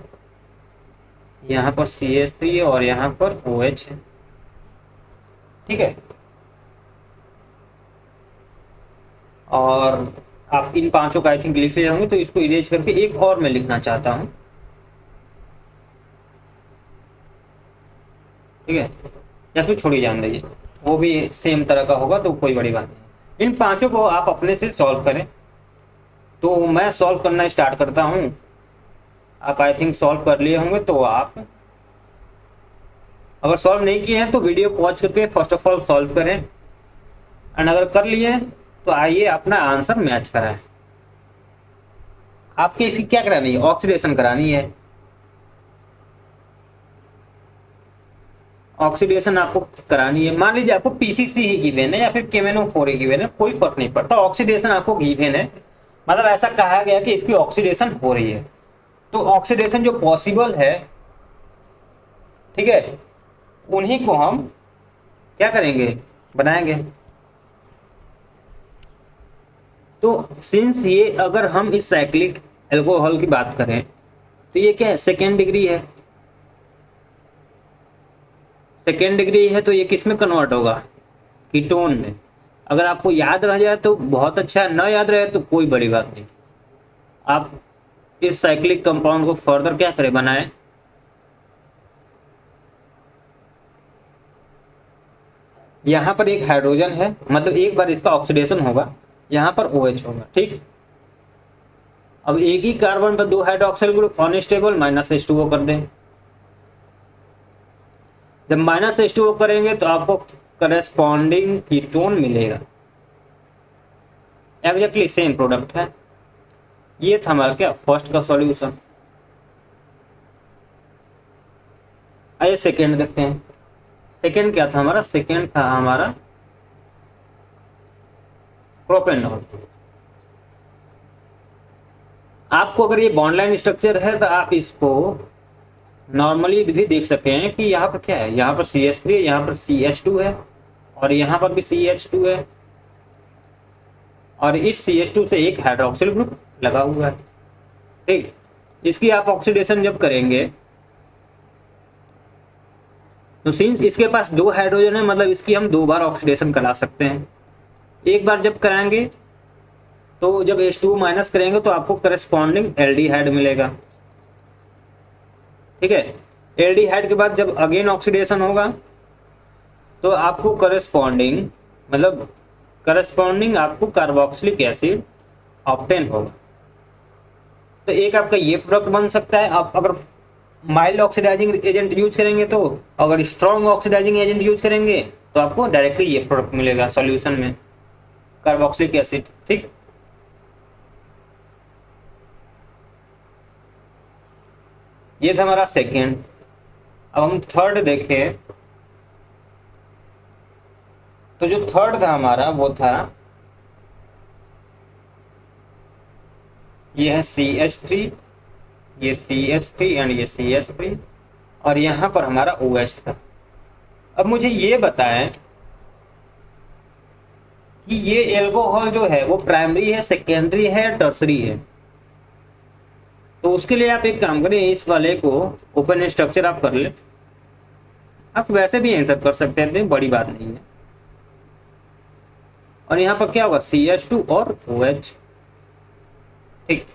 यहाँ पर CH3 है, और यहाँ पर OH है। ठीक है, और आप इन पांचों का आई थिंक लिख ले होंगे, तो इसको इरेज करके एक और मैं लिखना चाहता हूं। ठीक है, या फिर छोड़िए, जान दीजिए, वो भी सेम तरह का होगा तो कोई बड़ी बात नहीं। इन पांचों को आप अपने से सॉल्व करें। तो मैं सॉल्व करना स्टार्ट करता हूं। आप आई थिंक सॉल्व कर लिए होंगे, तो आप अगर सॉल्व नहीं किए हैं तो वीडियो पॉज करके फर्स्ट ऑफ ऑल सॉल्व करें, एंड अगर कर लिए तो आइए अपना आंसर मैच कराएं। आपके इसकी क्या करानी है, ऑक्सीडेशन करानी है। ऑक्सीडेशन आपको करानी है। मान लीजिए आपको PCC ही गिवन है या फिर KMnO4 ही गिवन है, कोई फर्क नहीं पड़ता, ऑक्सीडेशन आपको गिवन है, मतलब ऐसा कहा गया कि इसकी ऑक्सीडेशन हो रही है। तो ऑक्सीडेशन जो पॉसिबल है, ठीक है, उन्हीं को हम क्या करेंगे, बनाएंगे। तो सिंस ये अगर हम इस साइक्लिक एल्कोहल की बात करें तो ये क्या है, सेकेंड डिग्री है। सेकेंड डिग्री है तो ये किस में कन्वर्ट होगा, कीटोन में। अगर आपको याद रह जाए तो बहुत अच्छा है, न याद रहे तो कोई बड़ी बात नहीं। आप इस साइक्लिक कंपाउंड को फर्दर क्या करें, बनाएं। यहाँ पर एक हाइड्रोजन है, मतलब एक बार इसका ऑक्सीडेशन होगा, यहाँ पर OH होगा। ठीक, अब एक ही कार्बन पर 2 हाइड्रोक्सिल ग्रुप अनस्टेबल, -H2O कर दें। जब -H2O करेंगे तो आपको करस्पॉन्डिंग कीटोन मिलेगा। एग्जैक्टली सेम प्रोडक्ट है। ये था हमारा क्या, फर्स्ट का सॉल्यूशन। आइए सेकेंड देखते हैं। सेकेंड क्या था हमारा, सेकेंड था हमारा प्रोपेनॉल। आपको अगर ये बॉन्ड लाइन स्ट्रक्चर है तो आप इसको नॉर्मली भी देख सकते हैं कि यहाँ पर क्या है, यहाँ पर CH3 है, यहाँ पर CH2 है, और यहाँ पर भी CH2 है, और इस CH2 से एक हाइड्रोक्सिल ग्रुप लगा हुआ है। ठीक, इसकी आप ऑक्सीडेशन जब करेंगे तो सिंस इसके पास 2 हाइड्रोजन है, मतलब इसकी हम 2 बार ऑक्सीडेशन करा सकते हैं। एक बार जब कराएंगे तो जब H2O माइनस करेंगे तो आपको करस्पॉन्डिंग एल्डिहाइड मिलेगा। ठीक है, एल्डिहाइड के बाद जब अगेन ऑक्सीडेशन होगा तो आपको करस्पॉन्डिंग आपको कार्बोक्सिलिक एसिड ऑब्टेन होगा। तो एक आपका ये प्रोडक्ट बन सकता है। आप अगर माइल्ड ऑक्सीडाइजिंग एजेंट यूज करेंगे तो, अगर स्ट्रॉन्ग ऑक्सीडाइजिंग एजेंट यूज करेंगे तो आपको डायरेक्टली ये प्रोडक्ट मिलेगा सॉल्यूशन में, कार्बोक्सिलिक एसिड। ठीक, ये था हमारा सेकेंड। अब हम थर्ड देखें तो जो थर्ड था हमारा वो था, ये है CH3, ये CH3 एंड ये CH3, और यहाँ पर हमारा OH था। अब मुझे ये बताएं कि ये एल्कोहल जो है वो प्राइमरी है, सेकेंडरी है, टर्सरी है। तो उसके लिए आप एक काम करें, इस वाले को ओपन स्ट्रक्चर आप कर ले। आप वैसे भी आंसर कर सकते हैं, बड़ी बात नहीं है। और यहाँ पर क्या होगा, CH2 और OH। ठीक,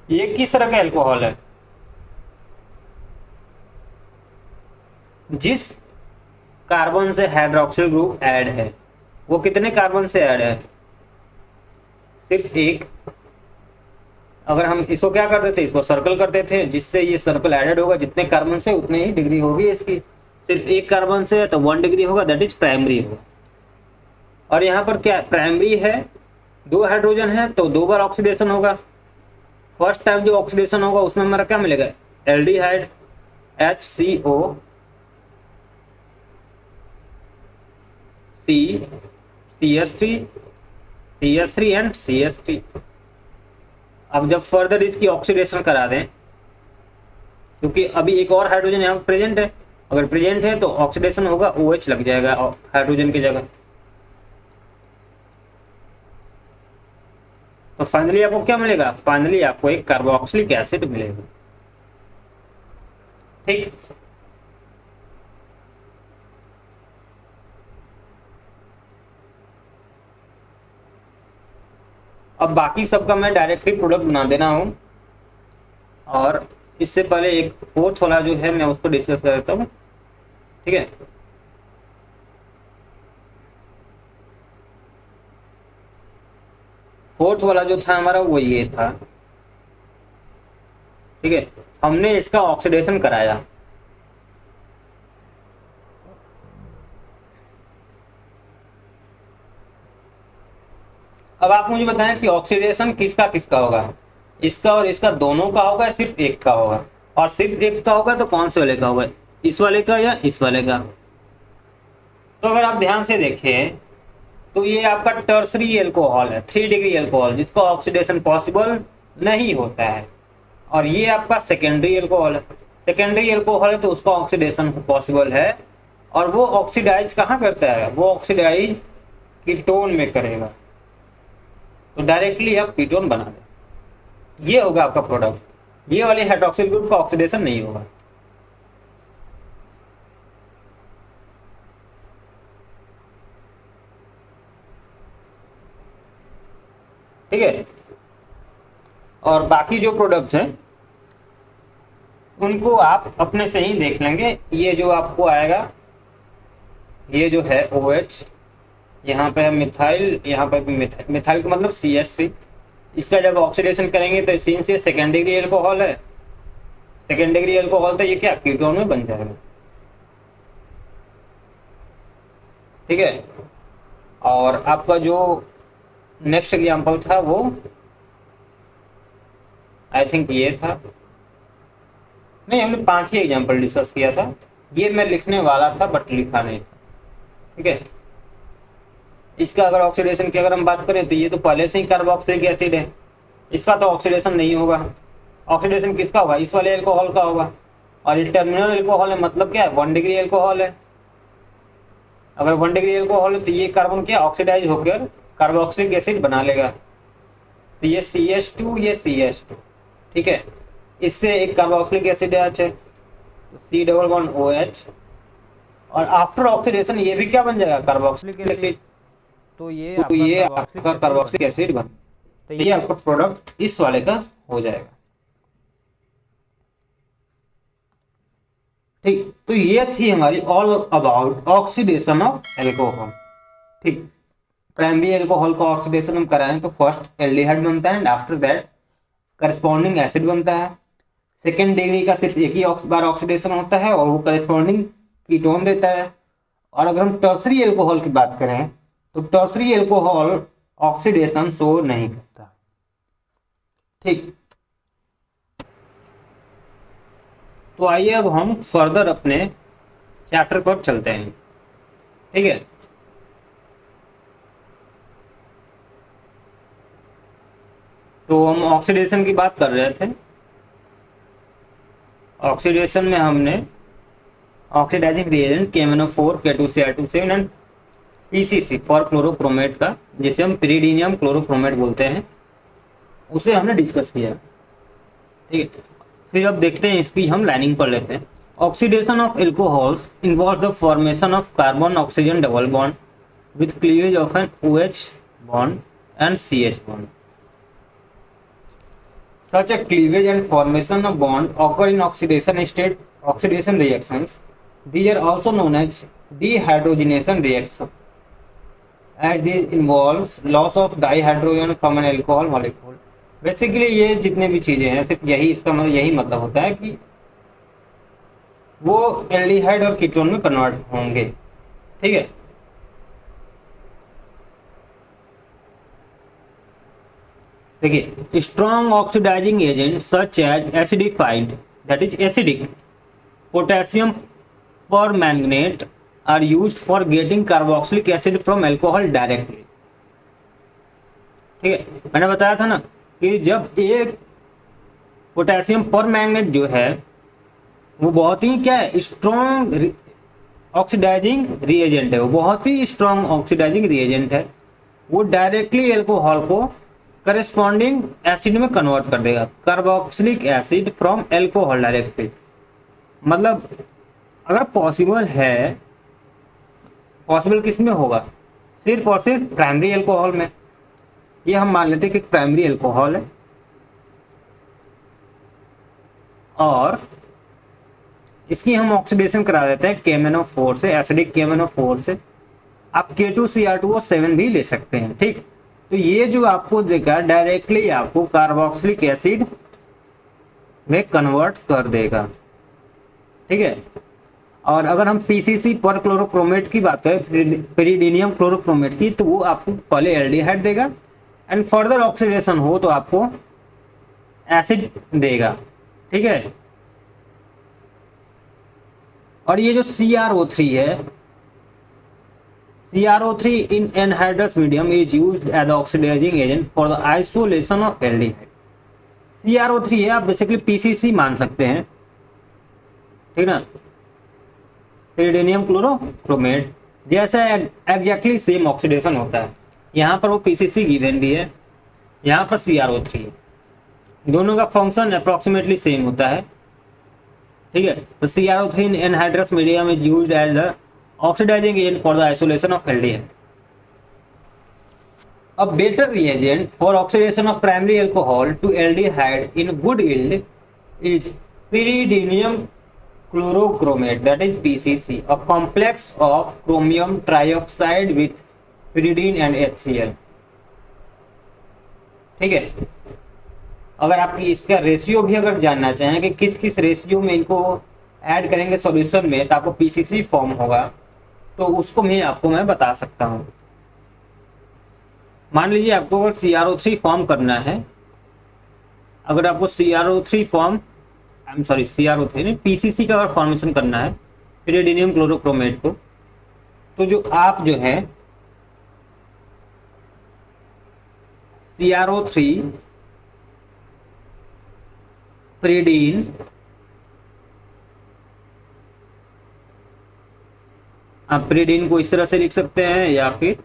ये किस तरह का एल्कोहल है, जिस कार्बन से हाइड्रोक्सिल ग्रुप ऐड है, वो कितने कार्बन से ऐड है, सिर्फ एक। अगर हम इसको क्या करते थे, इसको सर्कल करते थे, जिससे ये सर्कल एडेड होगा, जितने कार्बन से उतने ही डिग्री होगी इसकी। सिर्फ एक कार्बन से है तो 1 डिग्री होगा, दैट इज प्राइमरी होगा। और यहाँ पर क्या प्राइमरी है, 2 हाइड्रोजन है तो 2 बार ऑक्सीडेशन होगा। फर्स्ट टाइम जो ऑक्सीडेशन होगा उसमें हमारा क्या मिलेगा, aldehyde HCO CH3 and CH3। अब जब फर्दर इसकी ऑक्सीडेशन करा दें, क्योंकि अभी एक और हाइड्रोजन यहाँ प्रेजेंट है, अगर प्रेजेंट है तो ऑक्सीडेशन होगा, OH लग जाएगा हाइड्रोजन की जगह। तो फाइनली आपको क्या मिलेगा, फाइनली आपको एक कार्बोक्सिलिक एसिड मिलेगा। ठीक, अब बाकी सबका मैं डायरेक्टली प्रोडक्ट बना देना हूं, और इससे पहले एक फोर्थ वाला जो है मैं उसको डिस्कस कर देता हूं। ठीक है, फोर्थ वाला जो था हमारा वो ये था। ठीक है, हमने इसका ऑक्सीडेशन कराया। अब आप मुझे बताएं कि ऑक्सीडेशन किसका किसका होगा, इसका और इसका दोनों का होगा, सिर्फ एक का होगा। और सिर्फ एक का होगा तो कौन से वाले का होगा, इस वाले का या इस वाले का। तो अगर आप ध्यान से देखें तो ये आपका टर्सरी एल्कोहल है, 3 डिग्री एल्कोहल, जिसका ऑक्सीडेशन पॉसिबल नहीं होता है। और ये आपका सेकेंडरी एल्कोहल है, सेकेंडरी एल्कोहल है तो उसका ऑक्सीडेशन पॉसिबल है। और वो ऑक्सीडाइज कहाँ करता है, वो ऑक्सीडाइज कीटोन में करेगा, तो डायरेक्टली आप कीटोन बना दें। ये होगा आपका प्रोडक्ट, ये वाले हाइड्रोक्सिल ग्रुप का ऑक्सीडेशन नहीं होगा। ठीक है, और बाकी जो प्रोडक्ट्स हैं उनको आप अपने से ही देख लेंगे। ये जो आपको आएगा, ये जो है OH, यहाँ पे है मिथाइल, यहाँ पे मिथाइल का मतलब CH3। इसका जब ऑक्सीडेशन करेंगे तो सिंस ये सेकेंड डिग्री एल्कोहल है, सेकेंड डिग्री एल्कोहल तो ये क्या कीटोन में बन जाएगा। ठीक है, और आपका जो नेक्स्ट एग्जाम्पल था वो आई थिंक ये था, नहीं हमने 5 ही एग्जाम्पल डिस्कस किया था, ये मैं लिखने वाला था बट लिखा नहीं। ठीक है, इसका अगर ऑक्सीडेशन की अगर हम बात करें तो ये तो पहले से ही कार्बोक्सिलिक एसिड है, इसका तो ऑक्सीडेशन नहीं होगा। ऑक्सीडेशन किसका होगा, इस वाले एल्कोहल का होगा। और ये टर्मिनल एल्कोहल है, मतलब क्या है, 1 डिग्री एल्कोहल है। अगर 1 डिग्री एल्कोहल है तो ये कार्बन क्या ऑक्सीडाइज होकर कार्बोक्सिलिक एसिड बना लेगा। तो ये CH2, ये CH2। ठीक है, इससे एक कार्बोक्सिलिक एसिड है C++OH, और आफ्टर ऑक्सीडेशन ये भी क्या बन जाएगा कार्बोक्सिलिक एसिड। तो ये आपका कार्बोक्सिलिक एसिड बन, तो ये आपका प्रोडक्ट इस वाले का हो जाएगा। ठीक, तो ये थी हमारी all about oxidation of alcohol. ठीक, प्राइमरी एल्कोहल का ऑक्सीडेशन हम कराएं तो फर्स्ट एल्डिहाइड बनता है and after that corresponding acid बनता है। सेकेंड डिग्री का सिर्फ एक ही बार ऑक्सीडेशन होता है और वो करस्पॉन्डिंग कीटोन देता है। और अगर हम टर्सरी एल्कोहल की बात करें तो टर्सरी एल्कोहल ऑक्सीडेशन शो नहीं करता। ठीक, तो आइए अब हम फर्दर अपने चैप्टर पर चलते हैं। ठीक है, तो हम ऑक्सीडेशन की बात कर रहे थे। ऑक्सीडेशन में हमने oxidising reagent KMnO4, K2Cr2 and PCC पर क्लोरोक्रोमेट का, जिसे हम पिरिडीनियम क्लोरोक्रोमेट बोलते हैं, उसे हमने डिस्कस किया। ठीक है, फिर अब देखते हैं इसकी हम लाइनिंग पढ़ लेते हैं। Oxidation of alcohols involve the formation of carbon oxygen double bond with cleavage of an OH bond and CH bond. Such a cleavage and formation of bond occur in oxidation reactions. These are also known as dehydrogenation reaction, as this involves loss of dihydrogen from an alcohol molecule. Basically ये जितने भी चीजें हैं सिर्फ यही, इसका मतलब यही मतलब होता है कि वो एल्डिहाइड और कीटोन में कन्वर्ट होंगे। ठीक है, देखिए, strong oxidising agent such as acidified that is acidic potassium permanganate are used for getting carboxylic acid from alcohol directly. ठीक है, मैंने बताया था ना कि जब एक पोटेशियम परमैंगनेट जो है वो बहुत ही क्या है, स्ट्रॉन्ग ऑक्सीडाइजिंग रिएजेंट है, वो बहुत ही स्ट्रॉन्ग ऑक्सीडाइजिंग रिएजेंट है, वो डायरेक्टली एल्कोहल को करस्पॉन्डिंग एसिड में कन्वर्ट कर देगा, carboxylic acid from alcohol directly. मतलब अगर पॉसिबल है, पॉसिबल किस में होगा, सिर्फ और सिर्फ प्राइमरी एल्कोहल में। ये हम मान लेते हैं कि प्राइमरी एल्कोहल है और इसकी हम ऑक्सीडेशन करा देते हैं KMnO4 से, एसिडिक KMnO4 से। आप K2Cr2O7 भी ले सकते हैं। ठीक, तो ये जो आपको देगा डायरेक्टली आपको कार्बोक्सिलिक एसिड में कन्वर्ट कर देगा। ठीक है, और अगर हम PCC पर क्लोरोक्रोमेट की बात करें, पिरिडीनियम क्लोरोक्रोमेट की, तो वो आपको पहले एल्डिहाइड देगा एंड फर्दर ऑक्सीडेशन हो तो आपको एसिड देगा। ठीक है, और ये जो CrO3 है, CrO3 in anhydrous medium is used as the oxidizing agent for the isolation of aldehyde। CrO3 है, आप बेसिकली PCC मान सकते हैं। ठीक ना, पिरिडीनियम क्लोरोक्रोमेट जैसा एग्जैक्टली सेम ऑक्सीडेशन होता है। यहाँ पर वो PCC गिवन भी है, यहाँ पर CrO3 है, दोनों का फंक्शन अप्रोक्सीमेटली सेम होता है। ठीक है, तो CrO3 in anhydrous medium is used as the oxidizing agent for the isolation of aldehyde. A better reagent for oxidation of primary alcohol to aldehyde in good yield is pyridinium chlorochromate, that is PCC, a complex of chromium trioxide with pyridine and HCl। ठीक है, अगर आप इसका ratio भी अगर जानना चाहें कि किस किस रेशियो में इनको ऐड करेंगे सॉल्यूशन में तो आपको PCC फॉर्म होगा, तो उसको मैं बता सकता हूं। मान लीजिए आपको अगर CrO3 फॉर्म करना है, अगर आपको CrO3 फॉर्म CrO3 नहीं, PCC का अगर फॉर्मेशन करना है पिरिडीनियम क्लोरोक्रोमेट को, तो जो आप जो है CrO3 पिरिडीन आप पिरिडीन को इस तरह से लिख सकते हैं, या फिर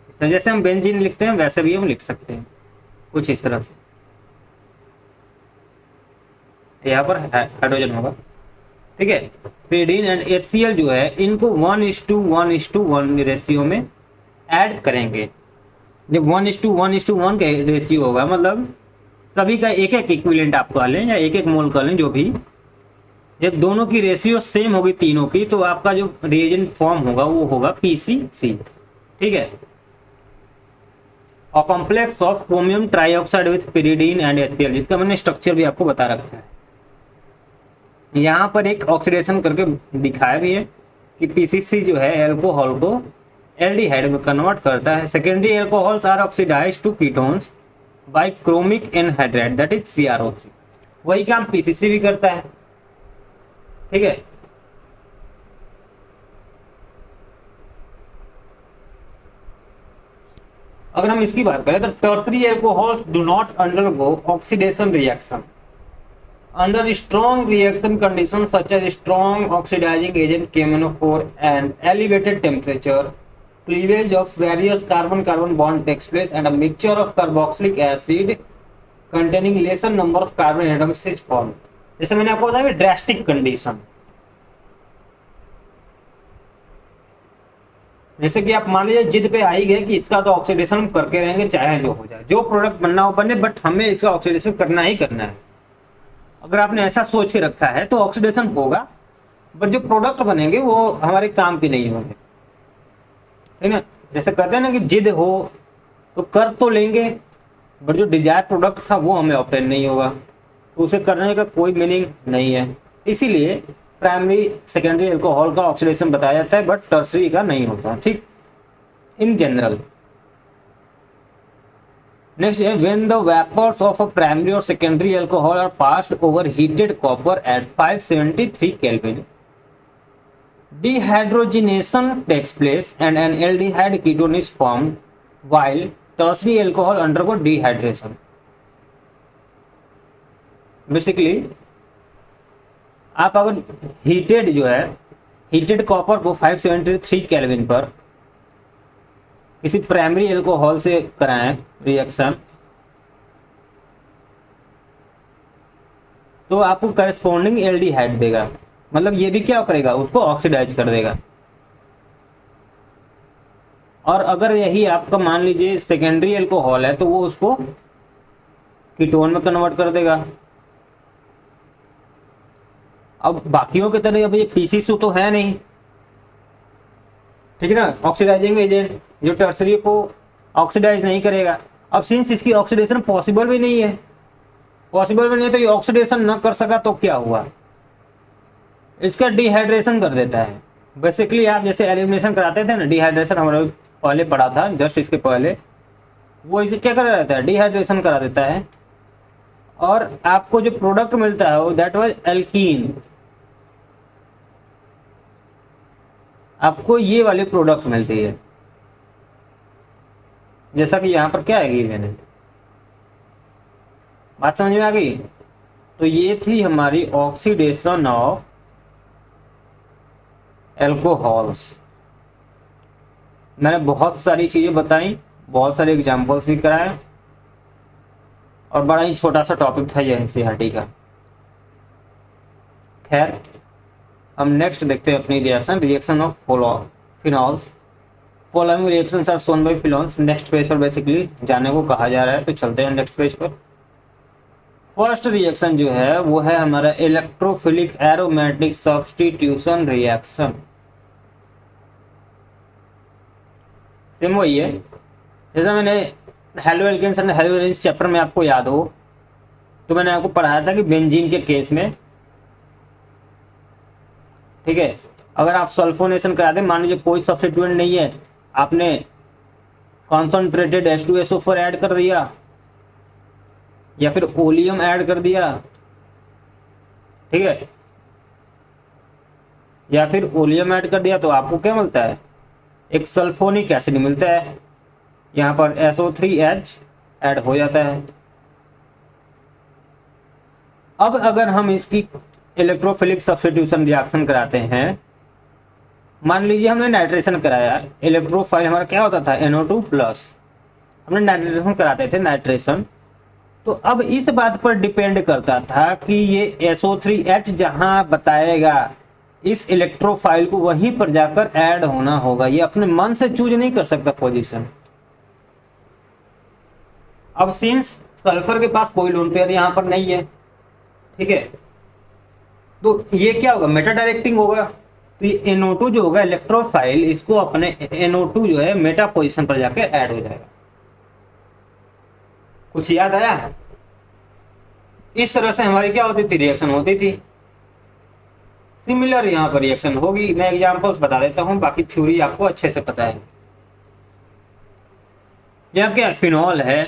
इस तरह जैसे हम बेंजीन लिखते हैं वैसे भी हम लिख सकते हैं, कुछ इस तरह से। यहाँ पर हाइड्रोजन होगा। ठीक है, पिरिडीन एंड HCl जो है इनको 1:1:1 रेशियो में ऐड करेंगे। जब 1:1:1 का रेशियो होगा, मतलब सभी का एक एक इक्विवेलेंट आप कह लें या एक एक मोल कह लें, जो भी, जब दोनों की रेशियो सेम होगी तीनों की, तो आपका जो रिएजेंट फॉर्म होगा वो होगा PCC। ठीक है। और complex of chromium trioxide with pyridine and HCl, जिसका मैंने स्ट्रक्चर भी आपको बता रखा है। यहाँ पर एक ऑक्सीडेशन करके दिखाया भी है कि PCC जो है एल्कोहल को एल्डिहाइड में कन्वर्ट करता है। Secondary alcohols are oxidised to ketones by chromic anhydride that is CrO3। वही काम PCC भी करता है। ठीक है। अगर हम इसकी बात करें तो tertiary alcohols do not undergo oxidation reaction under strong reaction condition such as strong oxidising agent KMnO4 and elevated temperature cleavage of various carbon carbon bond takes place and a mixture of carboxylic acid containing lesser number of carbon atoms is form. जैसे मैंने आपको बताया drastic condition, जैसे कि आप मान लीजिए जिद पे आ ही गए कि इसका तो ऑक्सीडेशन हम करके रहेंगे चाहे जो हो जाए, जो प्रोडक्ट बनना हो बने, बट हमें इसका ऑक्सीडेशन करना ही करना है। अगर आपने ऐसा सोच के रखा है तो ऑक्सीडेशन होगा, बट जो प्रोडक्ट बनेंगे वो हमारे काम के नहीं होंगे। ठीक है। जैसे कहते हैं ना कि जिद हो तो कर तो लेंगे, बट जो डिजायर प्रोडक्ट था वो हमें ऑब्टेन नहीं होगा, तो उसे करने का कोई मीनिंग नहीं है। इसीलिए प्राइमरी सेकेंडरी एल्कोहल का ऑक्सीडेशन बताया जाता है, बट टर्सरी का नहीं होता। ठीक, इन जनरल। नेक्स्ट है when the vapours of a primary और secondary alcohol are passed over heated copper at 573 kelvin, dehydrogenation takes place and an aldehyde ketone is formed while tertiary alcohol undergo dehydration। Basically आप अगर heated जो है heated copper को 573 kelvin पर किसी primary alcohol से कराएं रिएक्शन, तो आपको करस्पॉन्डिंग एल्डिहाइड देगा। मतलब ये भी क्या करेगा, उसको ऑक्सीडाइज कर देगा। और अगर यही आपका मान लीजिए सेकेंडरी एल्कोहल है तो वो उसको कीटोन में कन्वर्ट कर देगा। अब बाकियों की तरह अब ये PCC तो है नहीं, ठीक है ना, ऑक्सीडाइजिंग एजेंट जो टर्सरी को ऑक्सीडाइज नहीं करेगा। अब सिंस इसकी ऑक्सीडेशन पॉसिबल भी नहीं है, तो ये ऑक्सीडेशन न कर सका तो क्या हुआ, इसका डिहाइड्रेशन कर देता है। बेसिकली आप जैसे एलिमिनेशन कराते थे ना, डिहाइड्रेशन हमारे पहले पढ़ा था जस्ट इसके पहले, वो इसे क्या करा देता है, डिहाइड्रेशन करा देता है। और आपको जो प्रोडक्ट मिलता है वो दैट वाज एल्कीन, आपको ये वाली प्रोडक्ट मिलती है। जैसा कि यहाँ पर क्या आएगी, मैंने बात समझ में आ गई। तो ये थी हमारी ऑक्सीडेशन ऑफ एल्कोहल्स। मैंने बहुत सारी चीजें बताई, बहुत सारे एग्जांपल्स भी कराए, और बड़ा ही छोटा सा टॉपिक था ये NCERT का। खैर, हम नेक्स्ट देखते हैं अपनी reaction of phenols. Following reactions are shown by phenols. Next page पर बेसिकली जाने को कहा जा रहा है, तो चलते हैं नेक्स्ट पेज पर। फर्स्ट रिएक्शन जो है वो है हमारा electrophilic aromatic substitution reaction. Same वही है जैसा मैंने halo alkanes and halo alkanes chapter में आपको याद हो तो मैंने आपको पढ़ाया था कि बेंजीन के केस में, ठीक है, अगर आप सल्फोनेशन करा दें, मान लीजिए कोई सब्स्टिट्यूएंट नहीं है, आपने कॉन्सनट्रेटेड H2SO4 ऐड कर दिया या फिर ओलियम ऐड कर दिया, ठीक है, या फिर ओलियम ऐड कर दिया, तो आपको क्या मिलता है, एक सल्फोनिक एसिड मिलता है। यहाँ पर SO3H ऐड हो जाता है। अब अगर हम इसकी इलेक्ट्रोफिलिक सब्स्टिट्यूशन रिएक्शन कराते हैं, मान लीजिए हमने नाइट्रेशन कराया, इलेक्ट्रोफाइल हमारा क्या होता था NO2+, हमने नाइट्रेशन कराते थे नाइट्रेशन, तो अब इस बात पर डिपेंड करता था कि ये SO3H जहां बताएगा इस इलेक्ट्रोफाइल को वहीं पर जाकर ऐड होना होगा, ये अपने मन से चूज नहीं कर सकता पोजीशन। अब सिंस सल्फर के पास कोई लोन पेयर यहां पर नहीं है, ठीक है, तो ये क्या होगा, मेटा डायरेक्टिंग होगा। तो ये NO2 जो होगा इलेक्ट्रोफाइल, इसको अपने NO2 जो है मेटा पोजीशन पर जाके ऐड हो जाएगा। कुछ याद आया? इस तरह से हमारी क्या होती थी, रिएक्शन होती थी। सिमिलर यहाँ पर रिएक्शन होगी। मैं एग्जांपल्स बता देता हूँ, बाकी थ्योरी आपको अच्छे से पता है। यहाँ क्या फिनॉल है,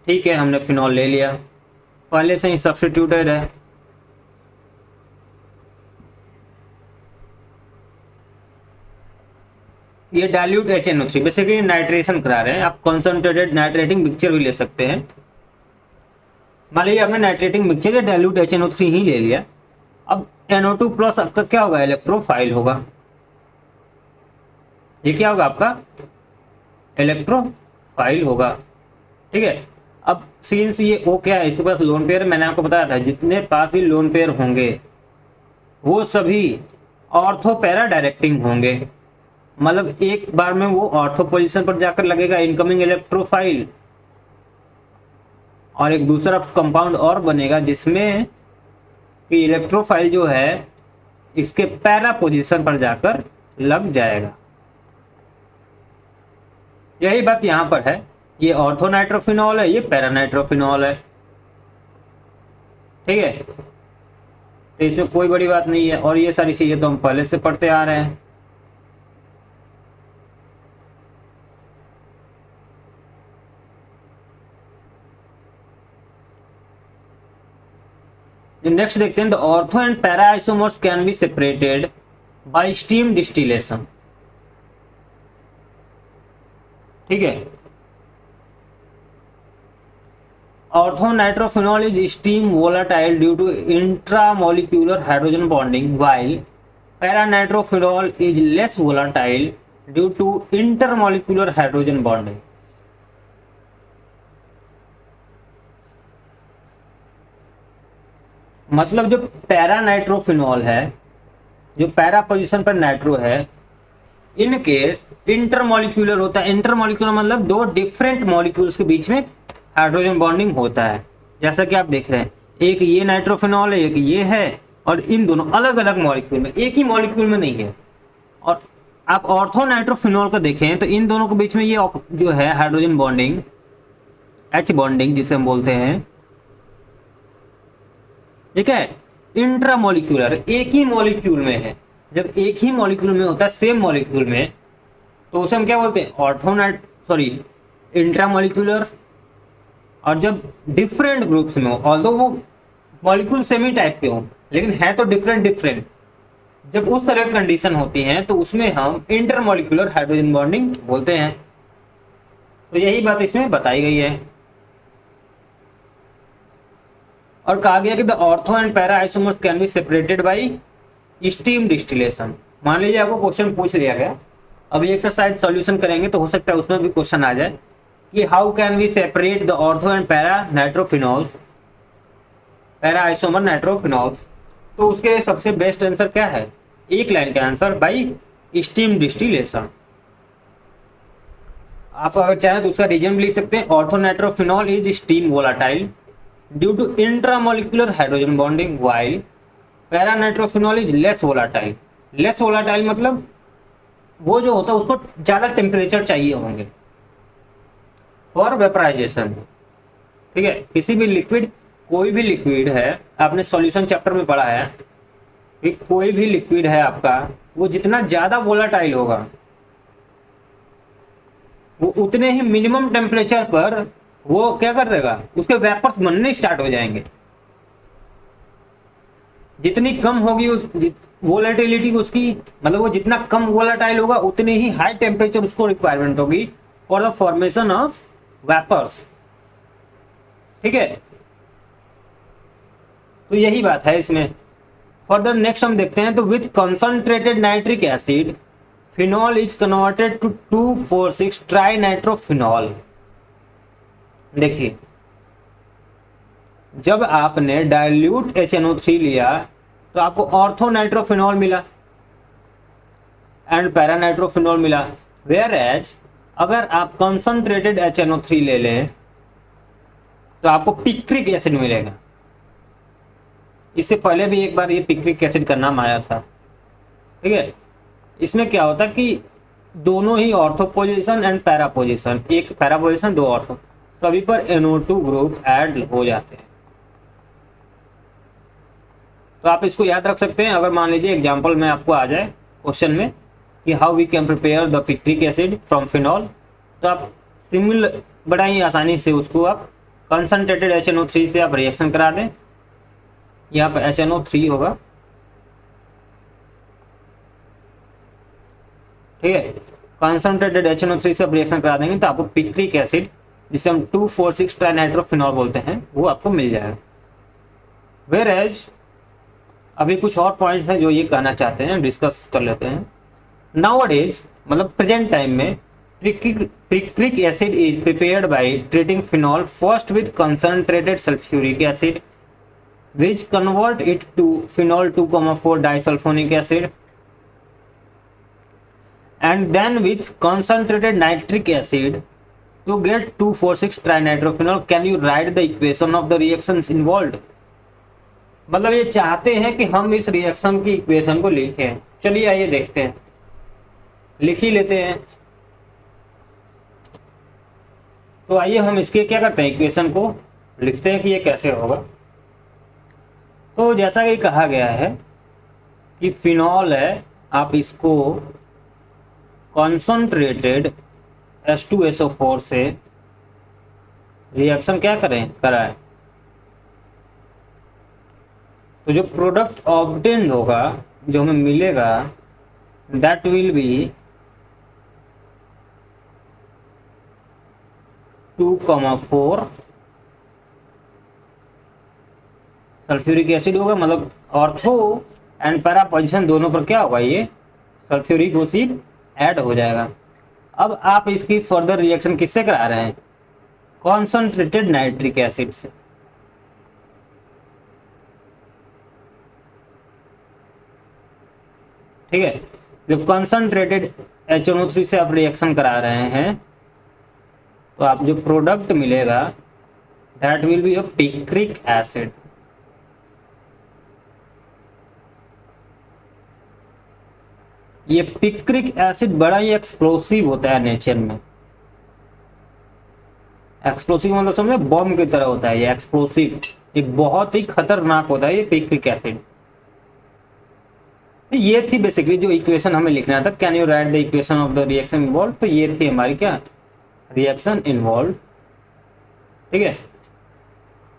ठीक है, हमने फिनॉल ले लिया, पहले से ही सब्स्टिट्यूटेड है। ये डाइल्यूट HNO3 बेसिकली नाइट्रेशन करा रहे हैं। आप कॉन्सेंट्रेटेड नाइट्रेटिंग मिक्सचर भी ले सकते हैं। मान लीजिए आपने नाइट्रेटिंग मिक्सचर या डाइल्यूट HNO3 ही ले लिया। अब NO2 प्लस आपका क्या होगा, इलेक्ट्रोफाइल होगा। ये क्या होगा आपका, इलेक्ट्रोफाइल होगा, ठीक है। अब सिंस ये O क्या है, इसके पास लोन पेयर, मैंने आपको बताया था जितने पास भी लोन पेयर होंगे वो सभी ऑर्थो पैरा डायरेक्टिंग होंगे। मतलब एक बार में वो ऑर्थो पोजीशन पर जाकर लगेगा इनकमिंग इलेक्ट्रोफाइल, और एक दूसरा कंपाउंड और बनेगा जिसमें कि इलेक्ट्रोफाइल जो है इसके पैरा पोजीशन पर जाकर लग जाएगा। यही बात यहां पर है। ये ऑर्थो नाइट्रोफिनॉल है, ये पैरा नाइट्रोफिनॉल है, ठीक है। तो इसमें कोई बड़ी बात नहीं है, और ये सारी चीजें तो हम पहले से पढ़ते आ रहे हैं। नेक्स्ट देखते हैं, the ortho and para isomers can be separated by steam distillation, ठीक है। Ortho nitrophenol is steam volatile due to intramolecular hydrogen bonding, while paranitrophenol is less volatile due to intermolecular hydrogen bonding. मतलब जो paranitrophenol है, जो para position पर nitro है, in case intermolecular होता है। इंटरमोलिक्यूलर मतलब दो डिफरेंट मॉलिक्यूल्स के बीच में हाइड्रोजन बॉन्डिंग होता है। जैसा कि आप देख रहे हैं, एक ये नाइट्रोफिनॉल है, एक ये है, और इन दोनों अलग अलग मॉलिक्यूल में, एक ही मॉलिक्यूल में नहीं है। और आप ऑर्थो नाइट्रोफिनॉल को देखें तो इन दोनों के बीच में ये जो है हाइड्रोजन बॉन्डिंग, H बॉन्डिंग जिसे हम बोलते हैं, ठीक है, इंट्रामोलिक्यूलर, एक ही मॉलिक्यूल में है। जब एक ही मॉलिक्यूल में होता है, सेम मॉलिक्यूल में, तो उसे हम क्या बोलते हैं, इंट्रामोलिक्यूलर। और जब डिफरेंट ग्रुप्स में हो, ऑल्दो वो मॉलिक्यूल सेम ही टाइप के हो लेकिन है तो डिफरेंट, जब उस तरह की कंडीशन होती है तो उसमें हम इंटरमोलिक्यूलर हाइड्रोजन बॉन्डिंग बोलते हैं। तो यही बात इसमें बताई गई है। और कहा गया कि the ortho and para isomers can be separated by steam distillation. मान लीजिए आपको क्वेश्चन पूछ लिया गया, अभी एक्सरसाइज सॉल्यूशन करेंगे तो हो सकता है उसमें भी क्वेश्चन आ जाए कि how can we separate the ortho and para nitrophenols, para isomer nitrophenols. तो उसके लिए सबसे बेस्ट आंसर क्या है, एक लाइन का आंसर, बाय स्टीम डिस्टिलेशन। आप अगर चाहें तो उसका रीजन भी लिख सकते हैं, ortho nitrophenol is steam volatile due to intramolecular hydrogen bonding, while para nitrophenol is less volatile. Less volatile मतलब वो जो होता है उसको ज्यादा टेम्परेचर चाहिए होंगे फॉर वेपराइजेशन, ठीक है। किसी भी लिक्विड, कोई भी लिक्विड है, आपने सॉल्यूशन चैप्टर में पढ़ा है कि कोई भी लिक्विड है आपका, वो जितना ज्यादा वोलाटाइल होगा वो उतने ही मिनिमम टेम्परेचर पर वो क्या कर देगा, उसके वेपर्स बनने स्टार्ट हो जाएंगे। जितनी कम होगी उस वोलेटिलिटी उसकी, मतलब वो जितना कम वोलेटाइल होगा उतनी ही हाई टेम्परेचर उसको रिक्वायरमेंट होगी for the formation of vapours, ठीक है। तो यही बात है इसमें। फर्दर नेक्स्ट हम देखते हैं, तो with concentrated nitric acid phenol is converted to 2,4,6 tri nitrophenol. देखिए, जब आपने डाइल्यूट HNO3 लिया तो आपको ऑर्थो नाइट्रोफिनॉल मिला एंड पैरा नाइट्रोफिनॉल मिला, वेयर एज अगर आप कंसंट्रेटेड HNO3 ले लें तो आपको पिक्रिक एसिड मिलेगा। इससे पहले भी एक बार ये पिक्रिक एसिड का नाम आया था। ठीक है, इसमें क्या होता है कि दोनों ही ortho position and para position, एक पैरा पोजीशन दो ऑर्थो, सभी पर NO2 ग्रुप ऐड हो जाते हैं। तो आप इसको याद रख सकते हैं। अगर मान लीजिए एग्जांपल में आपको आ जाए क्वेश्चन में कि how we can prepare the picric acid from phenol, तो आप सिमिलर बड़ा ही आसानी से उसको आप कंसंट्रेटेड HNO3 से आप रिएक्शन करा दें। यहाँ पर HNO3 होगा, ठीक है, कंसंट्रेटेड HNO3 से आप रिएक्शन करा देंगे तो आपको पिक्रिक एसिड, जिसे हम 2,4,6 ट्राइनाइट्रोफिनॉल बोलते हैं, वो आपको मिल जाएगा। वेयर एज अभी कुछ और पॉइंट्स हैं जो ये कहना चाहते हैं, डिस्कस कर लेते हैं। नाउअडेज मतलब प्रेजेंट टाइम में picric acid is prepared by treating phenol first with concentrated sulphuric acid which convert it to phenol 2,4 disulfonic acid and then with concentrated nitric acid to get 2,4,6 trinitrophenol. Can you write the equation of the reactions involved? मतलब ये चाहते हैं कि हम इस reaction की equation को लिखें। चलिए आइए देखते हैं, लिख ही लेते हैं। तो आइए हम इसके क्या करते हैं, इक्वेशन को लिखते हैं कि ये कैसे होगा। तो जैसा कि कहा गया है कि फिनॉल है, आप इसको कॉन्सन्ट्रेटेड H2SO4 से रिएक्शन क्या कराएं, तो जो प्रोडक्ट ऑब्टेन होगा, जो हमें मिलेगा, that will be 2,4 sulphuric acid होगा। मतलब ऑर्थो एंड पैरा पोजीशन दोनों पर क्या होगा, ये सल्फ्यूरिक एसिड ऐड हो जाएगा। अब आप इसकी फर्दर रिएक्शन किससे करा रहे हैं, कॉन्संट्रेटेड नाइट्रिक एसिड से। ठीक है, जब कॉन्संट्रेटेड HNO3 से आप रिएक्शन करा रहे हैं तो आप जो प्रोडक्ट मिलेगा that will be a picric acid. ये पिक्रिक एसिड बड़ा ही एक्सप्लोसिव होता है नेचर में। एक्सप्लोसिव मतलब समझे, बम की तरह होता है ये एक्सप्लोसिव, एक बहुत ही खतरनाक होता है ये पिक्रिक एसिड। तो ये थी बेसिकली जो इक्वेशन हमें लिखना था, can you right the equation of the reaction involve. तो ये थी हमारी क्या, रिएक्शन इन्वॉल्व। ठीक है,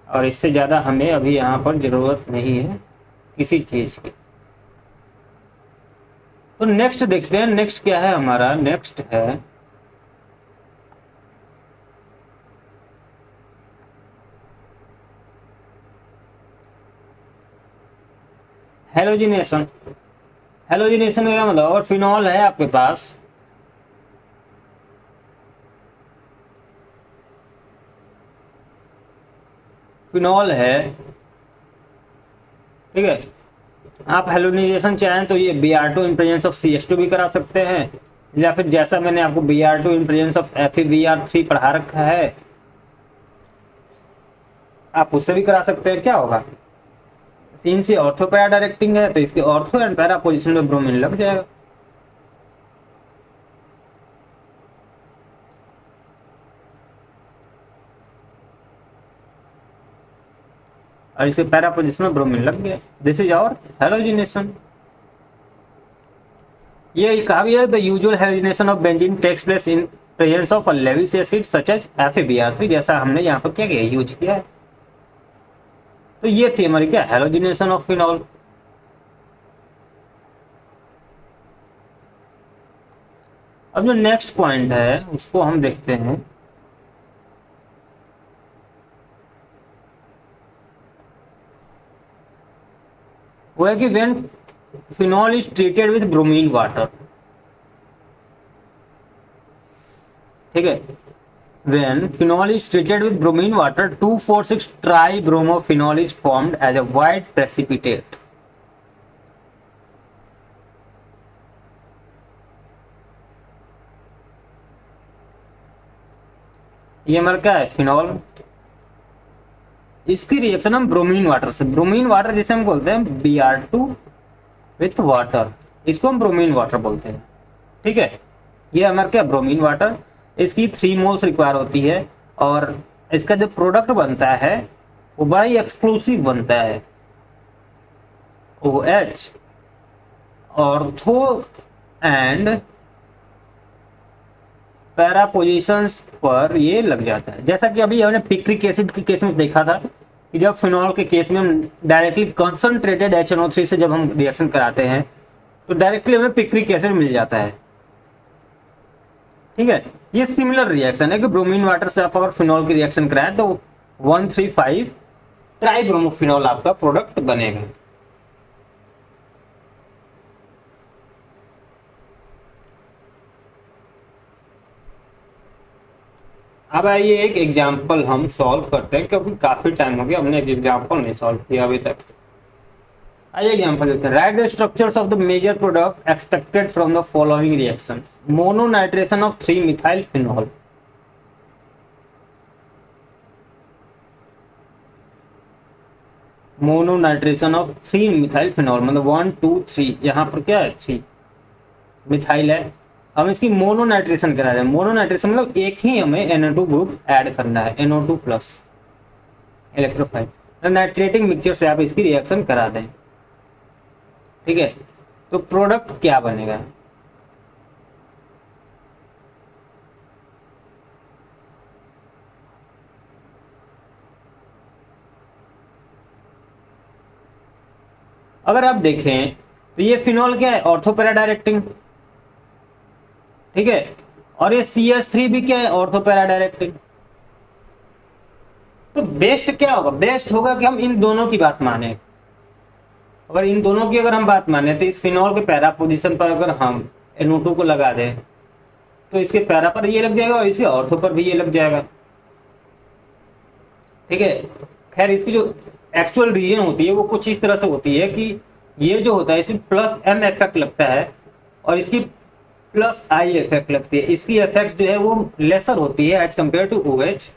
और इससे ज़्यादा हमें अभी यहाँ पर ज़रूरत नहीं है किसी चीज़ की। तो नेक्स्ट देखते हैं, नेक्स्ट क्या है हमारा, नेक्स्ट है हेलोजिनेशन। हेलोजिनेशन का क्या मतलब, और फिनॉल है आपके पास, फिनॉल है, ठीक है, आप हेलोजिनेशन चाहें तो ये Br2 in presence of CH2 भी करा सकते हैं, या फिर जैसा मैंने आपको Br2 in presence of FeBr3 पढ़ा रखा है आप उससे भी करा सकते हैं। क्या होगा, सीन से ऑर्थो पैरा डायरेक्टिंग है तो इसके ऑर्थो एंड पैरा पोजीशन में ब्रोमीन लग जाएगा। और इसके पैरा पोजीशन में ब्रोमीन लग गया। This is our halogenation. ये कहा भी है the usual halogenation of benzene takes place in presence of a Lewis acid such as FeBr3, जैसा हमने यहाँ पर क्या किया, यूज किया है। तो ये थी हमारी क्या, हेलोजिनेशन ऑफ फिनॉल। अब जो नेक्स्ट पॉइंट है उसको हम देखते हैं। वो है कि when phenol is treated with bromine water, ठीक है, when phenol is treated with bromine water 2,4,6 tribromophenol is formed as a white precipitate। ये हमारा क्या है, फिनॉल। इसकी रिएक्शन हम ब्रोमीन वाटर से, ब्रोमीन वाटर जिसे हम बोलते हैं Br2 विथ वाटर, इसको हम ब्रोमीन वाटर बोलते हैं। ठीक है, ये हमारा क्या ब्रोमीन वाटर, इसकी 3 मोल्स रिक्वायर होती है और इसका जो प्रोडक्ट बनता है वो बड़ा ही एक्सक्लूसिव बनता है, OH ortho and para positions पर ये लग जाता है। जैसा कि अभी हमने पिक्रिक एसिड के केस में देखा था कि जब फिनॉल के केस में हम डायरेक्टली कंसंट्रेटेड HNO3 से जब हम रिएक्शन कराते हैं तो डायरेक्टली हमें पिक्रिक एसिड मिल जाता है। ठीक है, ये सिमिलर रिएक्शन है कि ब्रोमीन वाटर से आप अगर फिनॉल की रिएक्शन कराएं तो 135 ट्राइब्रोमोफिनॉल आपका प्रोडक्ट बनेगा। अब आइए एक एग्जाम्पल हम सॉल्व करते हैं, क्योंकि काफी टाइम हो गया हमने एक एग्जाम्पल नहीं सॉल्व किया अभी तक। आइए एग्जाम्पल देखते हैं। Write the structures of the major product expected from the following reactions. Mononitration of 3 methyl phenol. Mononitration of 3 methyl phenol, मतलब 1 2 3, यहाँ पर क्या है 3 मिथाइल है। हम इसकी मोनोनाइट्रेशन करा रहे हैं। मोनोनाइट्रेशन मतलब एक ही हमें NO2 ग्रुप ऐड करना है, NO2 plus electrophile. Nitrating mixture से आप इसकी रिएक्शन करा दें। ठीक है, तो प्रोडक्ट क्या बनेगा? अगर आप देखें तो ये फिनॉल क्या है, ऑर्थो पैरा डायरेक्टिंग। ठीक है, और ये CH3 भी क्या है, ऑर्थो पैरा डायरेक्टिंग। तो बेस्ट क्या होगा? बेस्ट होगा कि हम इन दोनों की बात माने। अगर इन दोनों की अगर हम बात माने तो इस फिनॉल के पैरा पोजीशन पर अगर हम NO2 को लगा दें तो इसके पैरा पर ये लग जाएगा और इसके ऑर्थो पर भी ये लग जाएगा। ठीक है, खैर इसकी जो एक्चुअल रीजन होती है वो कुछ इस तरह से होती है कि ये जो होता है इसमें +M इफेक्ट लगता है और इसकी +I इफेक्ट लगती है। इसकी इफेक्ट जो है वो लेसर होती है एज कम्पेयर टू OH।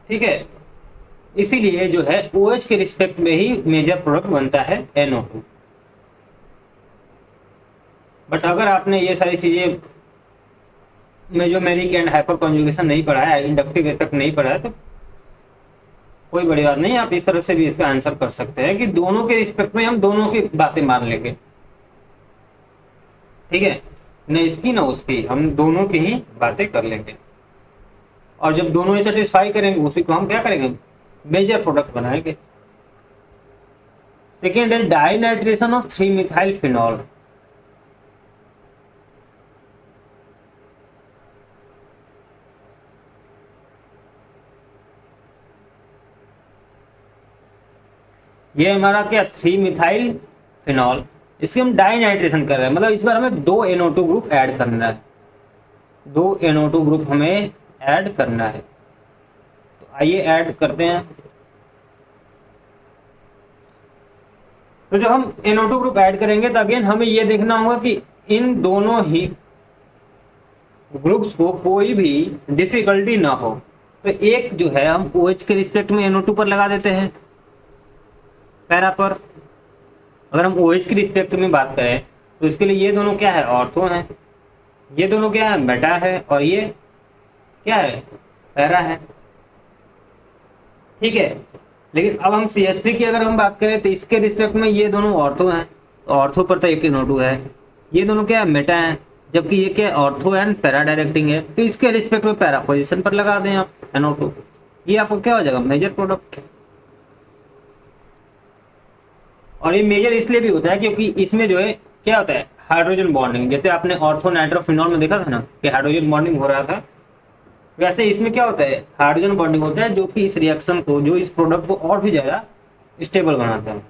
ठीक है, इसीलिए जो है OH के रिस्पेक्ट में ही मेजर प्रोडक्ट बनता है NO2। बट अगर आपने ये सारी चीजें मेजोमेरिक एंड हाइपर कॉन्जुगेशन नहीं पढ़ा है, इंडक्टिव इफेक्ट नहीं पढ़ा है, तो कोई बड़ी बात नहीं, आप इस तरह से भी इसका आंसर कर सकते हैं कि दोनों के रिस्पेक्ट में हम दोनों की बातें मान लेंगे। ठीक है, न इसकी ना उसकी, हम दोनों की ही बातें कर लेंगे और जब दोनों ही सेटिस्फाई करेंगे उसी को हम क्या करेंगे, मेजर प्रोडक्ट बनाएंगे। सेकेंड है डाइनाइट्रेशन ऑफ 3 मिथाइल फिनॉल। ये हमारा क्या 3 मिथाइल फिनॉल, इसकी हम डाइनाइट्रेशन कर रहे हैं, मतलब इस बार हमें 2 NO2 ग्रुप ऐड करना है। 2 NO2 ग्रुप हमें ऐड करना है, तो आइए ऐड करते हैं। तो जब हम NO2 ग्रुप ऐड करेंगे तो अगेन हमें ये देखना होगा कि इन दोनों ही ग्रुप्स को कोई भी डिफिकल्टी ना हो। तो एक जो है हम OH के रिस्पेक्ट में NO2 पर लगा देते हैं पैरा पर। अगर हम OH की रिस्पेक्ट में बात करें तो इसके लिए ये दोनों क्या है, ऑर्थो है, ये दोनों क्या है, मेटा है, और ये क्या है, पैरा है। ठीक है, लेकिन अब हम CH3 की अगर हम बात करें तो इसके रिस्पेक्ट में ये दोनों ऑर्थो हैं, तो ऑर्थो पर तो एक NO2 है, ये दोनों क्या है, मेटा है, जबकि ये क्या ऑर्थो एंड पैरा डायरेक्टिंग है, तो इसके रिस्पेक्ट में पैरा पोजिशन पर लगा दें आप NO2। ये आपको क्या हो जाएगा, मेजर प्रोडक्ट। और ये मेजर इसलिए भी होता है क्योंकि इसमें जो है क्या होता है, हाइड्रोजन बॉन्डिंग। जैसे आपने ऑर्थो नाइट्रोफिनॉल में देखा था ना कि हाइड्रोजन बॉन्डिंग हो रहा था, वैसे इसमें क्या होता है, हाइड्रोजन बॉन्डिंग होता है, जो कि इस रिएक्शन को, जो इस प्रोडक्ट को और भी ज्यादा स्टेबल बनाता है।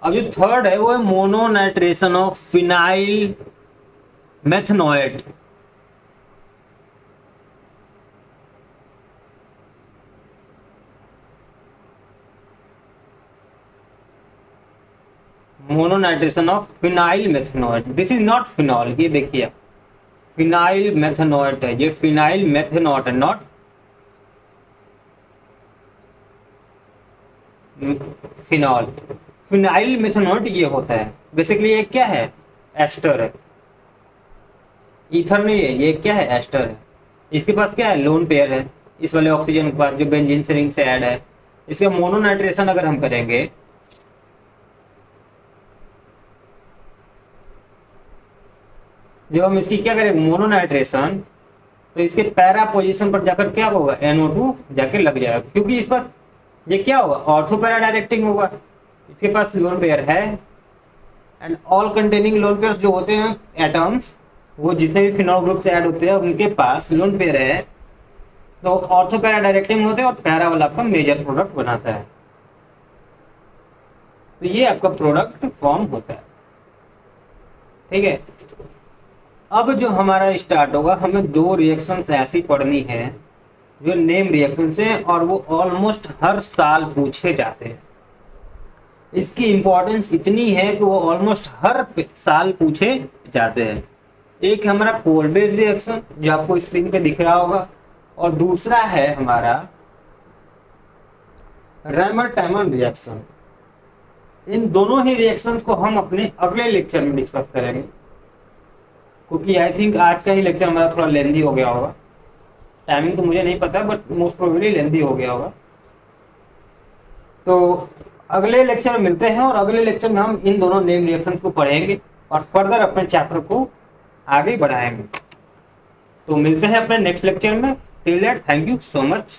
अब जो थर्ड है वो है mononitration of phenyl methanoate. Mononitration of phenyl methanoate, this is not phenol. ये देखिए फिनाइल मेथनॉट है, ये फिनाइल मेथनॉट है, नॉट फिनॉल। फिनाइल मेथनॉट ये होता है बेसिकली, ये क्या है, एस्टर है, ईथर नहीं है, ये क्या है, एस्टर है। इसके पास क्या है, लोन पेयर है इस वाले ऑक्सीजन के पास जो बेंजीन से रिंग से ऐड है। इसका मोनोनाइट्रेशन अगर हम करेंगे, जब हम इसकी क्या करेंगे मोनोनाइट्रेशन, तो इसके पैरा पोजीशन पर जाकर क्या होगा, NO2 जाके लग जाएगा, क्योंकि इस पास ये क्या होगा, ऑर्थो पैरा डायरेक्टिंग होगा। इसके पास लोन पेयर है, and all containing lone pairs जो होते हैं एटम्स, वो जितने भी फिनॉल ग्रुप से ऐड होते हैं उनके पास लोन पेयर है, तो ऑर्थो पैरा डायरेक्टिंग होते हैं और पैरा वाला आपका मेजर प्रोडक्ट बनाता है। तो ये आपका प्रोडक्ट फॉर्म होता है, ठीक है। अब जो हमारा स्टार्ट होगा, हमें दो रिएक्शंस ऐसी पढ़नी है जो नेम रिएक्शंस हैं और वो ऑलमोस्ट हर साल पूछे जाते हैं। इसकी इंपॉर्टेंस इतनी है कि वो ऑलमोस्ट हर साल पूछे जाते हैं। एक हमारा कोल्बेक रिएक्शन जो आपको स्क्रीन पे दिख रहा होगा, और दूसरा है हमारा रैमर-टैमन रिएक्शन। इन दोनों ही रिएक्शंस को हम अपने अगले लेक्चर में डिस्कस करेंगे, क्योंकि आई थिंक आज का ही लेक्चर हमारा थोड़ा लेंदी हो गया होगा। टाइमिंग तो मुझे नहीं पता, बट मोस्ट प्रोबेबली लेंदी हो गया होगा। तो अगले लेक्चर में मिलते हैं, और अगले लेक्चर में हम इन दोनों नेम रिएक्शंस को पढ़ेंगे और फर्दर अपने चैप्टर को आगे बढ़ाएंगे। तो मिलते हैं अपने नेक्स्ट लेक्चर में। Till that, thank you so much.